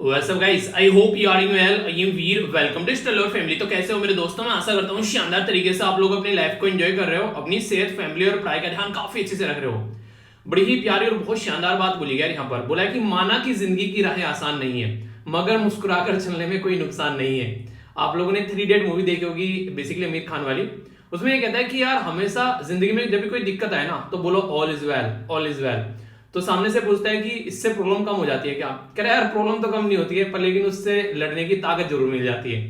What's up guys? I hope you are doing well. I am Veer. Welcome to Stellar Family. तो कैसे हो मेरे दोस्तों? मैं आशा करता हूँ शानदार तरीके से आप लोग अपनी लाइफ को एंजॉय कर रहे हो, अपनी सेहत, फैमिली और पढ़ाई का ध्यान काफी अच्छे से रख रहे हो। बड़ी ही प्यारी और बहुत शानदार बात बोली गई यहाँ पर। बोला है कि माना कि जिंदगी की राहें आसान नहीं है, मगर मुस्कुराकर चलने में कोई नुकसान नहीं है। आप लोगों ने 3 Idiot मूवी देखी होगी, बेसिकली आमिर खान वाली। उसमें ये कहता है कि यार हमेशा जिंदगी में जब भी कोई दिक्कत आए ना तो बोलो all is well, all is well. तो सामने से पूछता है कि इससे प्रॉब्लम कम हो जाती है क्या? कह रहा है यार प्रॉब्लम तो कम नहीं होती है, पर लेकिन उससे लड़ने की ताकत जरूर मिल जाती है।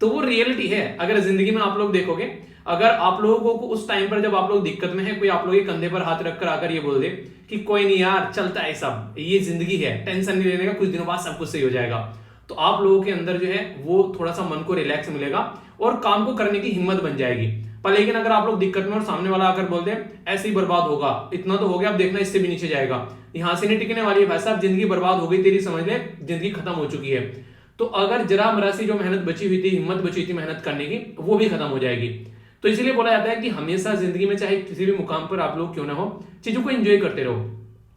तो वो रियलिटी है। अगर जिंदगी में आप लोग देखोगे, अगर आप लोगों को उस टाइम पर जब आप लोग दिक्कत में है, कोई आप लोग के कंधे पर हाथ रखकर आकर ये बोल दे कि कोई नहीं यार चलता है, सब ये जिंदगी है, टेंशन नहीं लेने का, कुछ दिनों बाद सब कुछ सही हो जाएगा, तो आप लोगों के अंदर जो है वो थोड़ा सा मन को रिलैक्स मिलेगा और काम को करने की हिम्मत बन जाएगी। पर लेकिन अगर आप लोग दिक्कत में और सामने वाला आकर बोल दे ऐसे ही बर्बाद होगा, इतना तो हो गया, अब देखना इससे भी नीचे जाएगा, यहां से नहीं टिकने वाली है भाई साहब, जिंदगी बर्बाद हो गई तेरी, समझ ले जिंदगी खत्म हो चुकी है। तो अगर जरा मरा सी जो मेहनत बची हुई थी, हिम्मत बची हुई थी मेहनत करने की, वो भी खत्म हो जाएगी। तो इसलिए बोला जाता है कि हमेशा जिंदगी में चाहे किसी भी मुकाम पर आप लोग क्यों ना हो, चीजों को एंजॉय करते रहो,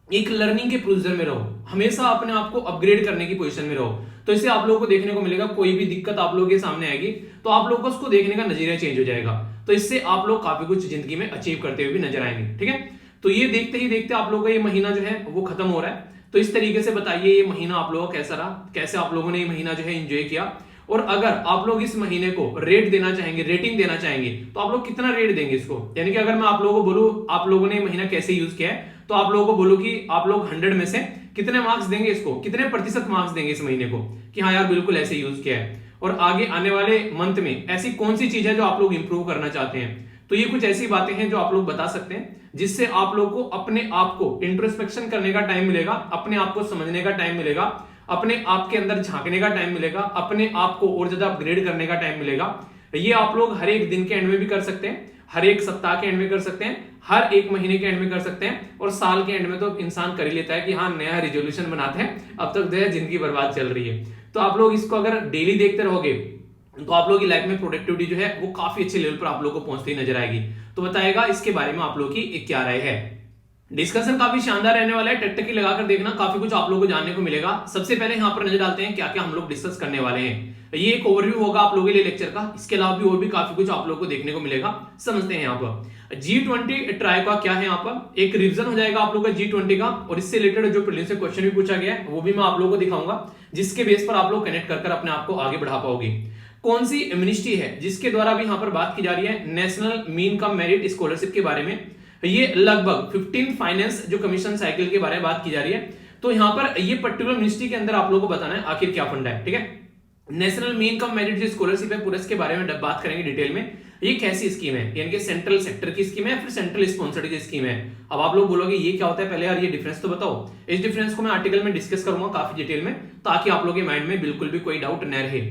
एक लर्निंग के प्रोसीजर में रहो, हमेशा अपने आप को अपग्रेड करने की पोजीशन में रहो। तो इससे आप लोगों को देखने को मिलेगा कोई भी दिक्कत आप लोगों के सामने आएगी तो आप लोगों को उसको देखने का नजरिया चेंज हो जाएगा। तो इससे आप लोग काफी कुछ जिंदगी में अचीव करते हुए भी नजर आएंगे। ठीक है, तो ये देखते ही देखते आप लोगों का ये महीना जो है वो खत्म हो रहा है। तो इस तरीके से बताइए ये महीना आप लोगों का कैसा रहा, कैसे आप लोगों ने ये महीना जो है एंजॉय किया, और अगर आप लोग इस महीने को रेट देना चाहेंगे, रेटिंग देना चाहेंगे, तो आप लोग कितना रेट देंगे इसको? यानी कि अगर मैं आप लोगों को बोलूं आप लोगों ने महीना कैसे यूज किया है, तो आप लोगों को बोलूं कि आप लोग 100 में से कितने मार्क्स देंगे इसको, कितने प्रतिशत मार्क्स देंगे इस महीने को कि हाँ यार बिल्कुल ऐसे यूज किया है। और आगे आने वाले मंथ में ऐसी कौन सी चीज है जो आप लोग इंप्रूव करना चाहते हैं। तो ये कुछ ऐसी बातें हैं जो आप लोग बता सकते हैं, जिससे आप लोग को अपने आप को इंट्रोस्पेक्शन करने का टाइम मिलेगा, अपने आप को समझने का टाइम मिलेगा, अपने आप के अंदर झांकने का टाइम मिलेगा, अपने आप को और ज्यादा अपग्रेड करने का टाइम मिलेगा। ये आप लोग हर एक दिन के एंड में भी कर सकते हैं, हर एक सप्ताह के एंड में कर सकते हैं, हर एक महीने के एंड में कर सकते हैं, और साल के एंड में तो इंसान कर ही लेता है कि हाँ नया रिजोल्यूशन बनाते हैं, अब तक जो है जिंदगी बर्बाद चल रही है। तो आप लोग इसको अगर डेली देखते रहोगे तो आप लोगों की लाइफ में प्रोडक्टिविटी जो है वो काफी अच्छे लेवल पर आप लोगों को पहुंचती नजर आएगी। तो बताएगा इसके बारे में आप लोगों की क्या राय है। डिस्कशन काफी शानदार रहने वाला है, टकटकी लगाकर देखना, काफी कुछ आप लोगों को जानने को मिलेगा। सबसे पहले यहाँ पर नजर डालते हैं क्या क्या हम लोग डिस्कस करने वाले हैं। ये एक ओवरव्यू होगा आप लोगों के लिए लेक्चर का, इसके अलावा भी और भी काफी कुछ आप लोगों को देखने को मिलेगा। समझते हैं यहाँ पर G20 ट्राई का क्या है, यहाँ पर एक रिवीजन हो जाएगा आप लोगों का G20 का, और इससे रिलेटेड जो प्रीलिम्स से क्वेश्चन भी पूछा गया है वो भी मैं आप लोगों को दिखाऊंगा, जिसके बेस पर आप लोग कनेक्ट कर अपने आप को आगे बढ़ा पाओगे। कौन सी मिनिस्ट्री है जिसके द्वारा भी यहाँ पर बात की जा रही है national mean cum merit scholarship के बारे में, ये लगभग 15 फाइनेंस जो कमीशन साइकिल के बारे में बात की जा रही है। तो यहाँ पर ये पर्टिकुलर मिनिस्ट्री के अंदर आप लोगों को बताना है आखिर क्या फंडा है। ठीक है, नेशनल मीन कम मेरिट जो स्कॉलरशिप है पूरे इसके बारे में बात करेंगे डिटेल में। ये कैसी स्कीम है, यानी कि सेंट्रल सेक्टर की स्कीम है फिर सेंट्रल स्पॉन्सर्ड की स्कीम है। अब आप लोग बोलोगे ये क्या होता है, पहले यार ये डिफरेंस तो बताओ। इस डिफरेंस को मैं आर्टिकल में डिस्कस करूंगा काफी डिटेल में, ताकि आप लोगों के माइंड में बिल्कुल भी कोई डाउट न रहे।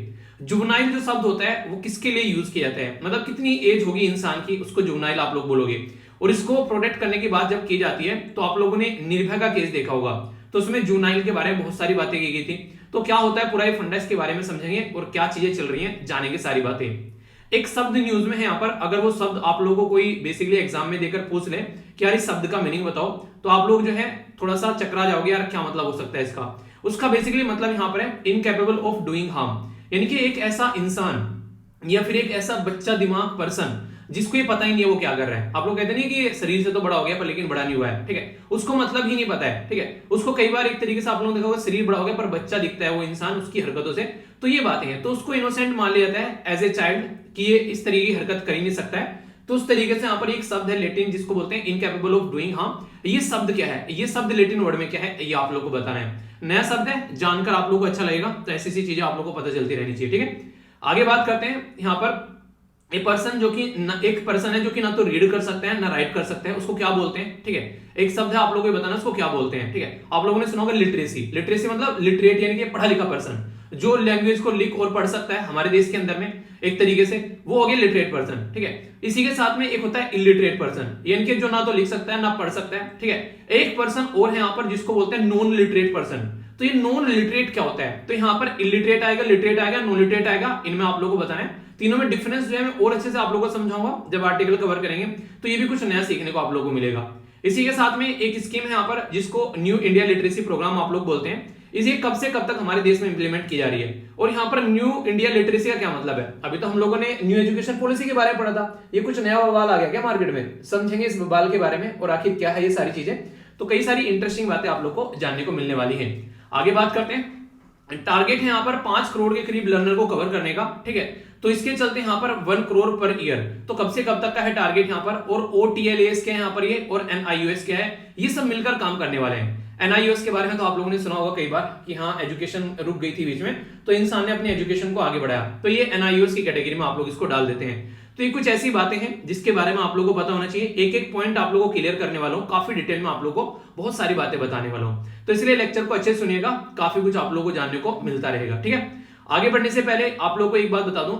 जुवनाइल जो शब्द होता है वो किसके लिए यूज किया जाता है, मतलब कितनी एज होगी इंसान की, उसको जुवनाइल आप लोग बोलोगे। और इसको प्रोटेक्ट करने की बात जब की जाती है तो आप लोगों ने निर्भया का केस देखा होगा, तो उसमें जुवनाइल के बारे में बहुत सारी बातें की गई थी। तो क्या होता है पूरा ये फंडा, इसके बारे में समझेंगे और क्या चीजें चल रही हैं जानेंगे सारी बातें। एक शब्द न्यूज में है यहाँ पर, अगर वो शब्द आप लोगों को कोई बेसिकली एग्जाम में देकर पूछ ले कि यार इस शब्द का मीनिंग बताओ, तो आप लोग जो है थोड़ा सा चकरा जाओगे, यार क्या मतलब हो सकता है इसका। उसका बेसिकली मतलब यहाँ पर है इनकेपेबल ऑफ डूइंग हार्म, यानी कि एक ऐसा इंसान या फिर एक ऐसा बच्चा दिमाग पर्सन जिसको ये पता ही नहीं है वो क्या कर रहा है। आप लोग कहते नहीं कि शरीर से तो बड़ा हो गया पर लेकिन बड़ा नहीं हुआ है। ठीक है, उसको मतलब ही नहीं पता है। ठीक है, उसको कई बार एक तरीके से आप लोगों ने देखा होगा शरीर बड़ा हो गया पर बच्चा दिखता है वो इंसान उसकी हरकतों से। तो ये बातें हैं, तो उसको इनोसेंट मान लिया जाता है एज ए चाइल्ड कि ये इस तरीके की हरकत कर ही नहीं सकता है। तो उस तरीके से यहाँ पर एक शब्द है लेटिन जिसको बोलते हैं इनकेपेबल ऑफ डूइंग हार्म। ये शब्द क्या है, ये शब्द लेटिन वर्ड में क्या है, ये आप लोग को बताना है। नया शब्द है, जानकर आप लोग को अच्छा लगेगा, तो ऐसी ऐसी चीजें आप लोग को पता चलती रहनी चाहिए। ठीक है, आगे बात करते हैं यहाँ पर एक पर्सन जो कि एक पर्सन है जो कि ना तो रीड कर सकता है ना राइट कर सकता है, उसको क्या बोलते हैं। ठीक है, एक शब्द है आप लोगों को बताना उसको क्या बोलते हैं। ठीक है, आप लोगों ने सुना होगा लिटरेसी। लिटरेसी मतलब लिटरेट यानी कि पढ़ा लिखा पर्सन, जो लैंग्वेज को लिख और पढ़ सकता है हमारे देश के अंदर में एक तरीके से, वो हो गया लिटरेट पर्सन। ठीक है, इसी के साथ में एक होता है इलिटरेट पर्सन, यानी कि जो ना तो लिख सकता है ना पढ़ सकता है। ठीक है, एक पर्सन और है यहाँ पर जिसको बोलते हैं नॉन लिटरेट पर्सन। तो ये नॉन लिटरेट क्या होता है, तो यहाँ पर इलिटरेट आएगा, लिटरेट आएगा, नॉन लिटरेट आएगा, इनमें आप लोगों को बताना है। तीनों में डिफरेंस जो है मैं और अच्छे से आप लोगों को समझाऊंगा जब आर्टिकल कवर करेंगे, तो ये भी कुछ नया सीखने को आप लोगों को मिलेगा। इसी के साथ में एक स्कीम है यहाँ पर जिसको न्यू इंडिया लिटरेसी प्रोग्राम आप लोग बोलते हैं। इसे कब से कब तक हमारे देश में इंप्लीमेंट की जा रही है। और यहाँ पर न्यू इंडिया लिटरेसी का क्या मतलब है? अभी तो हम लोगों ने न्यू एजुकेशन पॉलिसी के बारे में पढ़ा था, ये कुछ नया बवाल आ गया क्या मार्केट में? समझेंगे इस बवाल के बारे में और आखिर क्या है ये सारी चीजें। तो कई सारी इंटरेस्टिंग बातें आप लोग को जानने को मिलने वाली है। आगे बात करते हैं। टारगेट है यहाँ पर 5 करोड़ के करीब लर्नर को कवर करने का, ठीक है। तो इसके चलते यहाँ पर 1 करोड़ पर ईयर, तो कब से कब तक का है टारगेट यहाँ पर। और OTLAS क्या है यहाँ पर ये, और NIOS क्या है, ये सब मिलकर काम करने वाले हैं। NIOS के बारे में तो आप लोगों ने सुना होगा कई बार कि हाँ एजुकेशन रुक गई थी बीच में, तो इंसान ने अपनी एजुकेशन को आगे बढ़ाया, तो ये NIOS की कैटेगरी में आप लोग इसको डाल देते हैं। तो ये कुछ ऐसी बातें हैं जिसके बारे में आप लोगों को पता होना चाहिए। एक एक पॉइंट आप लोगों को क्लियर करने वाला हूं, काफी डिटेल में आप लोगों को बहुत सारी बातें बताने वाला हूं, तो इसलिए लेक्चर को अच्छे से सुनिएगा, काफी कुछ आप लोगों को जानने को मिलता रहेगा, ठीक है। आगे बढ़ने से पहले आप लोगों को एक बात बता दूं,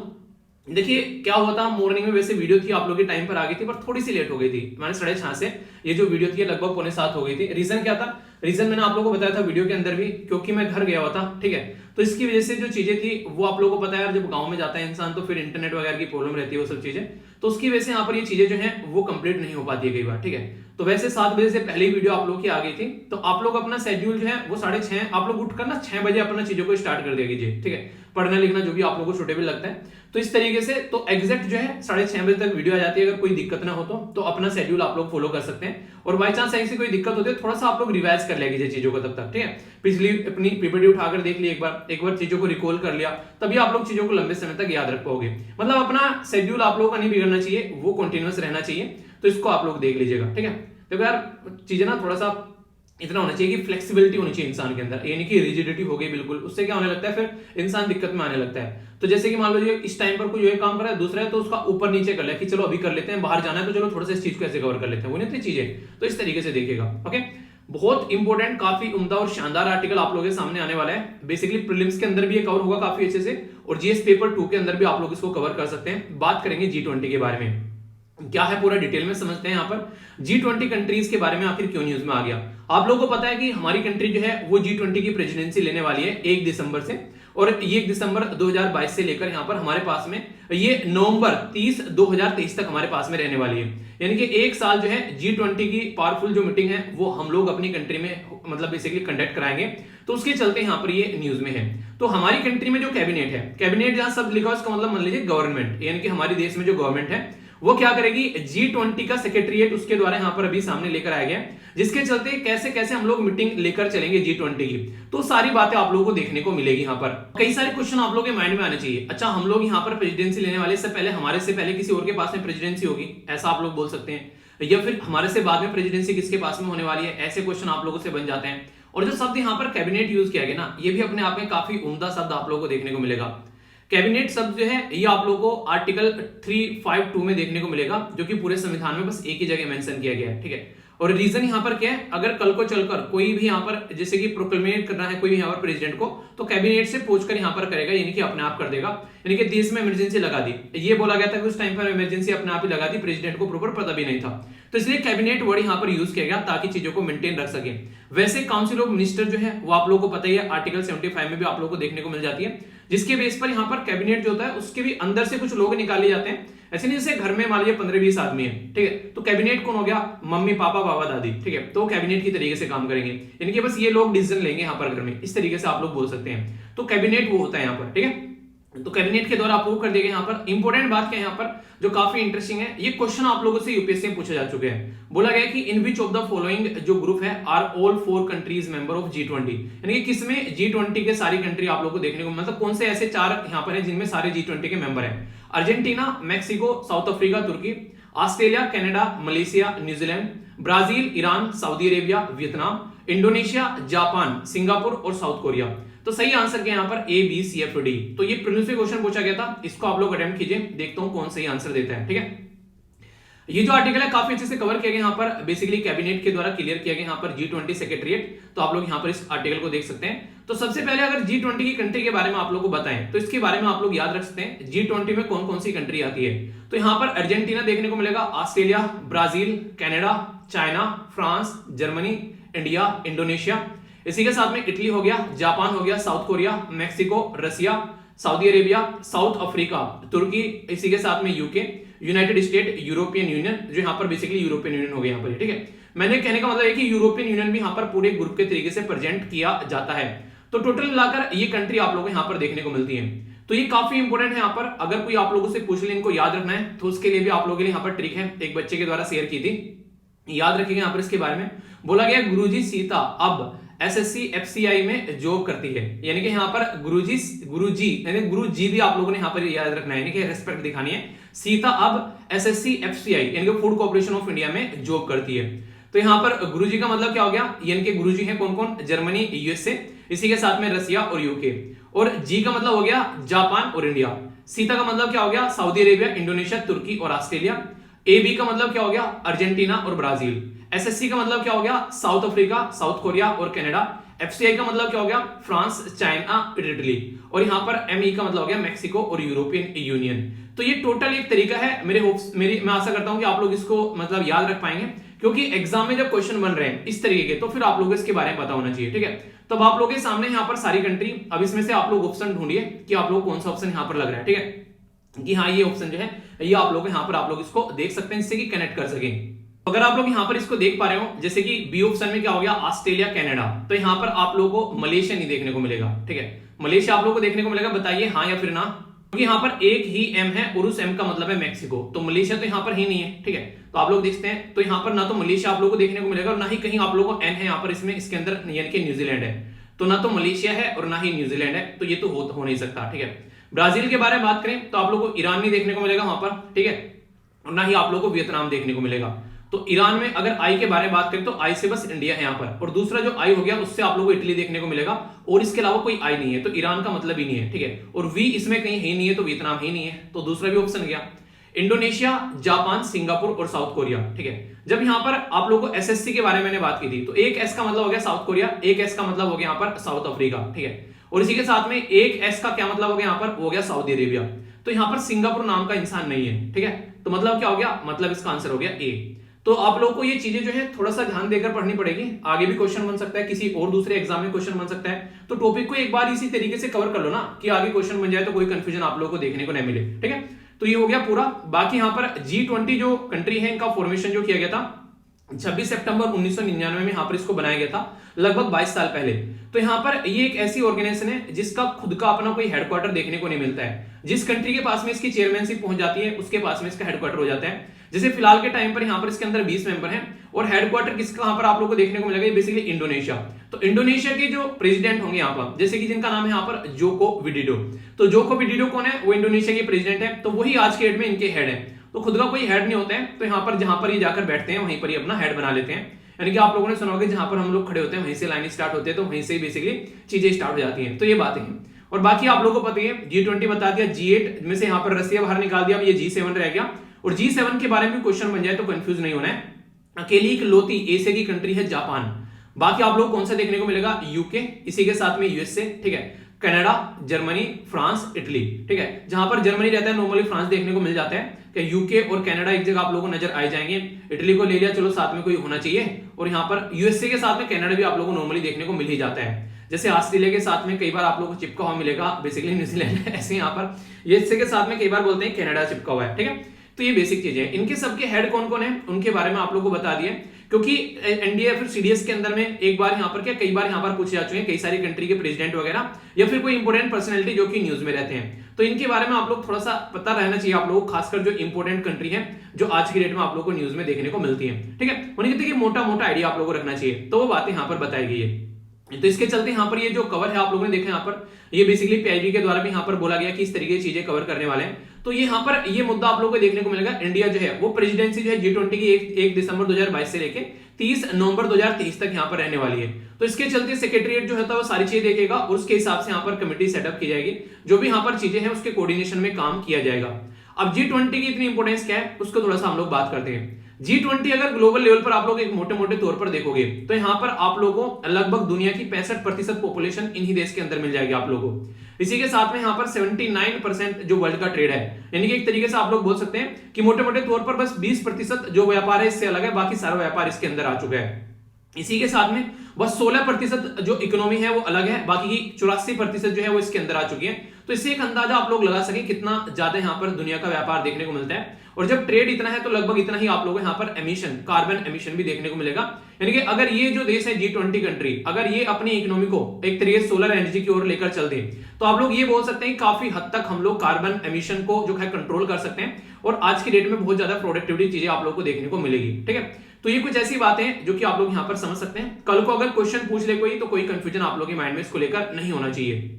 देखिए क्या हुआ था, मॉर्निंग में वैसे वीडियो थी आप लोगों के टाइम पर आ गई थी, पर थोड़ी सी लेट हो गई थी। मैंने 6:30 से ये जो वीडियो थी लगभग 6:45 हो गई थी। रीजन क्या था? रीजन मैंने आप लोगों को बताया था वीडियो के अंदर भी, क्योंकि मैं घर गया हुआ था, ठीक है। तो इसकी वजह से जो चीजें थी वो आप लोगों को पता है यार, जब गांव में जाता है इंसान तो फिर इंटरनेट वगैरह की प्रॉब्लम रहती है, वो सब चीजें, तो उसकी वजह से यहाँ पर ये चीजें जो है वो कंप्लीट नहीं हो पाती है कई बार, ठीक है। तो वैसे 7 बजे से पहले ही वीडियो आप लोग की आ गई थी, तो आप लोग अपना शेड्यूल जो है वो 6:30 आप लोग उठकर ना 6 बजे अपना चीजों को स्टार्ट कर दिया कीजिए, ठीक है। पढ़ना लिखना जो भी आप लोगों को सुटेबल लगता है, तो इस तरीके से तो एग्जैक्ट जो है 6:30 बजे तक वीडियो आ जाती है। अगर कोई दिक्कत ना हो तो अपना शेड्यूल आप लोग फॉलो कर सकते हैं, और बाई चांस ऐसी कोई दिक्कत होती है थोड़ा सा आप लोग रिवाइज कर लिया कीजिए चीजों को तब तक, ठीक है। पिछली अपनी पीपीटी उठाकर देख ली, एक बार चीजों को रिकॉल कर लिया, तभी आप लोग चीजों को लंबे समय तक याद रख पाओगे। मतलब अपना शेड्यूल आप लोगों का नहीं बिगड़ना चाहिए, वो कंटिन्यूअस रहना चाहिए, तो इसको आप लोग देख लीजिएगा, ठीक है। देखो यार चीजें ना थोड़ा सा इतना होना चाहिए कि फ्लेक्सिबिलिटी होनी चाहिए इंसान के अंदर, ये नहीं कि रिजिडिटी हो गई बिल्कुल, उससे क्या होने लगता है फिर इंसान दिक्कत में आने लगता है। तो जैसे कि मान लो इस टाइम पर कोई एक काम कर रहा है, दूसरा है तो उसका ऊपर नीचे कर लिया कि चलो अभी कर लेते हैं, बाहर जाना है तो चलो थोड़ा सा इस चीज को ऐसे कवर कर लेते हैं, वो नहीं चीजें, तो इस तरीके से देखिएगा, ओके। बहुत इंपॉर्टेंट, काफी उम्दा और शानदार आर्टिकल आप लोगों के सामने आने वाला है। बेसिकली प्रीलिम्स के अंदर भी ये कवर होगा काफी अच्छे से, और जीएस पेपर 2 के अंदर भी आप लोग इसको कवर कर सकते हैं। बात करेंगे G20 के बारे में, क्या है पूरा डिटेल में समझते हैं। यहाँ पर G20 कंट्रीज के बारे में आखिर क्यों न्यूज में आ गया। आप लोगों को पता है कि हमारी कंट्री जो है वो G20 की प्रेसिडेंसी लेने वाली है 1 दिसंबर से, और ये 1 दिसंबर 2022 से लेकर यहाँ पर हमारे पास में ये नवंबर 30 2023 तक हमारे पास में रहने वाली है। यानी कि 1 साल जो है G20 की पावरफुल जो मीटिंग है वो हम लोग अपनी कंट्री में मतलब बेसिकली कंडक्ट कराएंगे, तो उसके चलते यहाँ पर ये न्यूज में है। तो हमारी कंट्री में जो कैबिनेट है, कैबिनेट जहां सब लिखा है उसका मतलब मान लीजिए गवर्नमेंट, यानी कि हमारे देश में जो गवर्नमेंट है वो क्या करेगी, G20 का सेक्रेटरीट उसके द्वारा यहाँ पर अभी सामने लेकर आया गया, जिसके चलते कैसे कैसे हम लोग मीटिंग लेकर चलेंगे G20 की, तो सारी बातें आप लोगों को देखने को मिलेगी। यहाँ पर कई सारे क्वेश्चन आप लोगों के माइंड में आने चाहिए। अच्छा हम लोग यहाँ पर प्रेसिडेंसी लेने वाले से पहले हमारे से पहले किसी और के पास में प्रेसिडेंसी होगी, ऐसा आप लोग बोल सकते हैं, या फिर हमारे से बाद में प्रेसिडेंसी किसके पास में होने वाली है, ऐसे क्वेश्चन आप लोगों से बन जाते हैं। और जो शब्द यहाँ पर कैबिनेट यूज किया गया ना, ये भी अपने आप में काफी उम्दा शब्द आप लोगों को देखने को मिलेगा। कैबिनेट शब्द जो है ये आप लोगों को आर्टिकल 352 में देखने को मिलेगा, जो कि पूरे संविधान में बस एक ही जगह मेंशन किया गया है, ठीक है। और रीजन यहाँ पर क्या है, अगर कल को चलकर कोई भी यहाँ पर जैसे कि प्रोक्लेमेट करना है कोई भी यहाँ पर प्रेसिडेंट को, तो कैबिनेट से पूछकर यहाँ पर करेगा, यानी कि अपने आप कर देगा। यानी कि देश में इमरजेंसी लगा दी, ये बोला गया था कि उस टाइम पर इमरजेंसी अपने आप ही लगा दी, प्रेसिडेंट को प्रॉपर पता भी नहीं था, तो इसलिए कैबिनेट वर्ड यहाँ पर यूज किया गया ताकि चीजों को मेंटेन रख सके। वैसे काउंसिल ऑफ मिनिस्टर जो है वो आप लोगों को पता ही है, आर्टिकल 75 में भी आप लोगों को देखने को मिल जाती है, जिसके बेस पर यहाँ पर कैबिनेट जो होता है उसके भी अंदर से कुछ लोग निकाले जाते हैं। ऐसे नहीं जैसे घर में मान लीजिए 15-20 आदमी है, ठीक है, तो कैबिनेट कौन हो गया, मम्मी पापा बाबा दादी, ठीक है, तो कैबिनेट की तरीके से काम करेंगे, यानी कि बस ये लोग डिसीजन लेंगे यहाँ पर घर में, इस तरीके से आप लोग बोल सकते हैं। तो कैबिनेट वो होता है यहाँ पर, ठीक है। तो कैबिनेट के द्वारा अप्रूव कर दिए गए। यहाँ पर इंपॉर्टेंट बात क्या है यहाँ पर जो काफी इंटरेस्टिंग है, ये क्वेश्चन आप लोगों से यूपीएससी में पूछे जा चुके हैं। बोला गया कि in which of the following जो ग्रुप है are all 4 countries member of G20, यानी कि किसमें G20 के सारी कंट्री आप लोगों को देखने को, मतलब कौन से ऐसे 4 यहाँ पर है जिनमें सारे G20 के मेंबर हैं। अर्जेंटीना, मैक्सिको, साउथ अफ्रीका, तुर्की, Australia, Canada, Malaysia, New Zealand, Brazil, Iran, Saudi Arabia, Vietnam, Indonesia, Japan, Singapore और साउथ कोरिया। तो सही आंसर क्या यहाँ पर ABCFD। तो ये प्रीलिम्स में क्वेश्चन पूछा गया था, इसको आप लोग अटेम्प्ट कीजिए, देखता हूं कौन सही आंसर देता है, ठीक है। ये जो आर्टिकल है काफी अच्छे से कवर किया गया यहाँ पर, बेसिकली कैबिनेट के द्वारा क्लियर किया गया यहाँ पर G20 सेक्रेटरीट, तो आप लोग यहाँ पर इस आर्टिकल को देख सकते हैं। तो सबसे पहले अगर G20 की कंट्री के बारे में आप लोग को बताएं तो इसके बारे में आप लोग याद रख सकते हैं G20 में कौन कौन सी कंट्री आती है। तो यहाँ पर अर्जेंटीना देखने को मिलेगा, Australia, Brazil, Canada, China, France, Germany, India, Indonesia, इसी के साथ में इटली हो गया, जापान हो गया, South Korea, Mexico, Russia, Saudi Arabia, South Africa, तुर्की, इसी के साथ में UK, United State, European Union, जो यहाँ पर बेसिकली यूरोपियन यूनियन हो गया यहाँ पर, ठीक है। मैंने कहने का मतलब है कि यूरोपियन यूनियन भी यहाँ पर पूरे ग्रुप के तरीके से प्रेजेंट किया जाता है। तो टोटल मिलाकर ये कंट्री आप लोगों को यहाँ पर देखने को मिलती है। तो ये काफी इंपॉर्टेंट है यहाँ पर, अगर कोई आप लोगों से पूछ ले इनको याद रखना है तो उसके लिए भी आप लोगों के लिए यहाँ पर ट्रिक है, एक बच्चे के द्वारा शेयर की थी, याद रखिएगा। यहाँ पर इसके बारे में बोला गया गुरुजी सीता अब एसएससी एफसीआई में जॉब करती है, यानी कि यहाँ पर गुरुजी यानी गुरुजी भी आप लोगों ने यहाँ पर याद रखना है, यानी कि रेस्पेक्ट दिखानी है। सीता अब एसएससी एफसीआई यानी कि फूड कॉर्पोरेशन ऑफ इंडिया में जॉब करती है। तो यहाँ पर गुरुजी का मतलब क्या हो गया, यानी कि गुरुजी हैं कौन कौन, जर्मनी, यूएसए, इसी के साथ में रसिया और यूके, और जी का मतलब हो गया जापान और इंडिया। सीता का मतलब क्या हो गया, सऊदी अरेबिया, इंडोनेशिया, तुर्की और ऑस्ट्रेलिया। ए बी का मतलब क्या हो गया, अर्जेंटीना और ब्राजील। एसएससी का मतलब क्या हो गया, साउथ अफ्रीका, साउथ कोरिया और कनाडा। एफसीआई का मतलब क्या हो गया, फ्रांस, चाइना, इटली। और यहाँ पर एमई का मतलब हो गया मैक्सिको और यूरोपियन यूनियन। तो ये टोटल एक तरीका है, मैं आशा करता हूं कि आप लोग इसको मतलब याद रख पाएंगे, क्योंकि एग्जाम में जब क्वेश्चन बन रहे हैं इस तरीके के तो फिर आप लोगों को इसके बारे में पता होना चाहिए। ठीक है, तो अब आप लोगों के सामने यहाँ पर सारी कंट्री, अब इसमें से आप लोग ऑप्शन ढूंढिए कि आप लोग कौन सा ऑप्शन यहाँ पर लग रहा है। ठीक है, कि हाँ ये ऑप्शन जो है ये आप लोग यहाँ पर आप लोग इसको देख सकते हैं, जिससे कि कनेक्ट कर सकें। अगर आप लोग यहाँ पर इसको देख पा रहे हो, जैसे कि बी ऑप्शन में क्या हो गया, ऑस्ट्रेलिया, कनाडा, तो यहाँ पर आप लोगों को मलेशिया नहीं देखने को मिलेगा। ठीक है, मलेशिया आप लोगों को देखने को मिलेगा, बताइए हाँ या फिर ना, क्योंकि यहाँ पर एक ही एम है और उस एम का मतलब है मैक्सिको, तो मलेशिया तो यहाँ पर ही नहीं है। ठीक है, तो आप लोग देखते हैं तो यहाँ पर ना तो मलेशिया आप लोगों को देखने को मिलेगा और ना ही कहीं आप लोगों को एन है यहाँ पर इसमें, इसके अंदर यानी कि न्यूजीलैंड है, तो ना तो मलेशिया है और ना ही न्यूजीलैंड है, तो ये तो हो नहीं सकता। ठीक है, ब्राजील के बारे में बात करें तो आप लोगों को ईरान नहीं देखने को मिलेगा वहां पर। ठीक है, और ना ही आप लोगों को वियतनाम देखने को मिलेगा। तो ईरान में अगर आई के बारे में बात करें तो आई से बस इंडिया है यहाँ पर, और दूसरा जो आई हो गया उससे आप लोगों को इटली देखने को मिलेगा, और इसके अलावा कोई आई नहीं है, तो ईरान का मतलब ही नहीं है। ठीक है, और वी इसमें कहीं ही नहीं है, तो वियतनाम ही नहीं है, तो दूसरा भी ऑप्शन गया। इंडोनेशिया, जापान, सिंगापुर और साउथ कोरिया। ठीक है, जब यहाँ पर आप लोगों को एसएससी के बारे में मैंने बात की थी, तो एक एस का मतलब हो गया साउथ कोरिया, एक एस का मतलब हो गया यहाँ पर साउथ अफ्रीका। ठीक है, और इसी के साथ में एक एस का क्या मतलब हो गया यहाँ पर, हो गया सऊदी अरेबिया। तो यहाँ पर सिंगापुर नाम का इंसान नहीं है। ठीक है, तो मतलब क्या हो गया, मतलब इसका आंसर हो गया ए। तो आप लोगों को ये चीजें जो है थोड़ा सा ध्यान देकर पढ़नी पड़ेगी, आगे भी क्वेश्चन बन सकता है, किसी और दूसरे एग्जाम में क्वेश्चन बन सकता है, तो टॉपिक को एक बार इसी तरीके से कवर कर लो ना कि आगे क्वेश्चन बन जाए तो कोई कंफ्यूजन आप लोगों को देखने को नहीं मिले। ठीक है, तो ये हो गया पूरा। बाकी यहाँ पर G20 जो कंट्री है इनका फॉर्मेशन जो किया गया था 26 सितंबर 1999 में यहाँ पर इसको बनाया गया था, लगभग 22 साल पहले। तो यहाँ पर ये एक ऐसी ऑर्गेनाइजेशन है जिसका खुद का अपना कोई हेडक्वार्टर देखने को नहीं मिलता है। जिस कंट्री के पास में इसकी चेयरमैनशिप पहुंच जाती है उसके पास में इसका हेडक्वार्टर हो जाता है। जैसे फिलहाल के टाइम पर यहाँ पर इसके अंदर 20 मेंबर हैं, और हेडक्वार्टर किसका यहाँ पर आप लोगों को देखने को मिलेगा, बेसिकली इंडोनेशिया। तो इंडोनेशिया के जो प्रेसिडेंट होंगे यहाँ पर, जैसे कि जिनका नाम है यहाँ पर जोको विडोडो। तो जोको विडोडो कौन है, वो इंडोनेशिया के प्रेसिडेंट है, तो वही आज के डेट में इनके हेड है। तो खुद का कोई हेड नहीं होता है, तो यहाँ पर जहां पर ये जाकर बैठते हैं वहीं पर ये अपना हेड बना लेते हैं। यानी कि आप लोगों ने सुना होगा जहां पर हम लोग खड़े होते हैं वहीं से लाइन स्टार्ट होती है, तो वहीं से बेसिकली चीजें स्टार्ट हो जाती हैं। तो ये बातें हैं, और बाकी आप लोगों को पता है G20 बता दिया, G8 में से यहाँ पर रसिया बाहर निकाल दिया, ये G7 रह गया। और G7 के बारे में क्वेश्चन बन जाए तो कंफ्यूज नहीं होना है, अकेली इकलौती एशिया की कंट्री है जापान। बाकी आप लोग कौन सा देखने को मिलेगा, यूके, इसी के साथ में यूएसए। ठीक है, कनाडा, जर्मनी, फ्रांस, इटली। ठीक है, जहां पर जर्मनी रहता है नॉर्मली फ्रांस देखने को मिल जाता है, कि यूके और कनाडा एक जगह आप लोगों को नजर आ जाएंगे। इटली को ले लिया, चलो साथ में कोई होना चाहिए, और यहाँ पर यूएसए के साथ में कनाडा भी आप लोगों को नॉर्मली देखने को मिल ही जाता है। जैसे ऑस्ट्रेलिया के साथ में कई बार आप लोगों को चिपका हुआ मिलेगा, बेसिकली न्यूजीलैंड, ऐसे यहाँ पर यूएसए के साथ में कई बार बोलते हैं कनाडा चिपका हुआ है। ठीक है, तो ये बेसिक चीजें हैं। इनके सबके हेड कौन कौन है उनके बारे में आप लोगों को बता दिए, क्योंकि एनडीए फिर सीडीएस के अंदर में एक बार यहाँ पर क्या कई बार यहाँ पर पूछे जा चुके हैं, कई सारी कंट्री के प्रेसिडेंट वगैरह या फिर कोई इंपोर्टेंट पर्सनैलिटी जो कि न्यूज में रहते हैं, तो इनके बारे में आप लोग थोड़ा सा पता रहना चाहिए आप लोगों को, खासकर जो इंपोर्टेंट कंट्री है जो आज की डेट में आप लोगों को न्यूज में देखने को मिलती है। ठीक है, उन्हें देखिए मोटा मोटा आइडिया आप लोगों को रखना चाहिए, तो वो बातें यहाँ पर बताई गई है। तो इसके चलते यहाँ पर ये जो कवर है आप लोगों ने देखा यहाँ पर, ये बेसिकली पीआईबी के द्वारा भी यहाँ पर बोला गया कि इस तरीके की चीजें कवर करने वाले हैं। तो ये यहाँ पर ये मुद्दा आप लोगों को देखने को मिलेगा, इंडिया जो है वो प्रेसिडेंसी जो है G20 की 1 दिसंबर 2022 से लेके 30 नवंबर 2023 तक यहाँ पर रहने वाली है। तो इसके चलते सेक्रेटरीट जो है वो सारी चीजें देखेगा और उसके हिसाब से यहाँ पर कमेटी सेटअप की जाएगी, जो भी यहाँ पर चीजें हैं उसके कोऑर्डिनेशन में काम किया जाएगा। अब G20 की इतनी इंपोर्टेंस क्या है उसको थोड़ा सा हम लोग बात करते हैं। G20 अगर ग्लोबल लेवल पर आप लोग एक मोटे मोटे तौर पर देखोगे तो यहाँ पर आप लोगों को लगभग दुनिया की 65% पॉपुलेशन इन्हीं देश के अंदर मिल जाएगी आप लोगों को। इसी के साथ में यहाँ पर 79% जो वर्ल्ड का ट्रेड है, यानी कि एक तरीके से आप लोग बोल सकते हैं कि मोटे मोटे तौर पर बस 20% जो व्यापार है इससे अलग है, बाकी सारा व्यापार इसके अंदर आ चुका है। इसी के साथ में बस 16% जो इकोनॉमी है वो अलग है, बाकी की 84% जो है वो इसके अंदर आ चुकी है। तो इससे एक अंदाजा आप लोग लगा सकें कितना ज्यादा यहाँ पर दुनिया का व्यापार देखने को मिलता है। और जब ट्रेड इतना है तो लगभग इतना ही आप लोगों को यहाँ पर एमिशन, कार्बन एमिशन भी देखने को मिलेगा। यानी कि अगर ये जो देश है G20 कंट्री, अगर ये अपनी इकोनॉमी को एक तरीके से सोलर एनर्जी की ओर लेकर चल दे, तो आप लोग ये बोल सकते हैं कि काफी हद तक हम लोग कार्बन एमिशन को जो है कंट्रोल कर सकते हैं और आज की डेट में बहुत ज्यादा प्रोडक्टिविटी चीजें आप लोग को देखने को मिलेगी। ठीक है, तो ये कुछ ऐसी बातें हैं जो कि आप लोग यहाँ पर समझ सकते हैं। कल को अगर क्वेश्चन पूछ ले कोई, तो कोई कंफ्यूजन आप लोगों के माइंड में इसको लेकर नहीं होना चाहिए।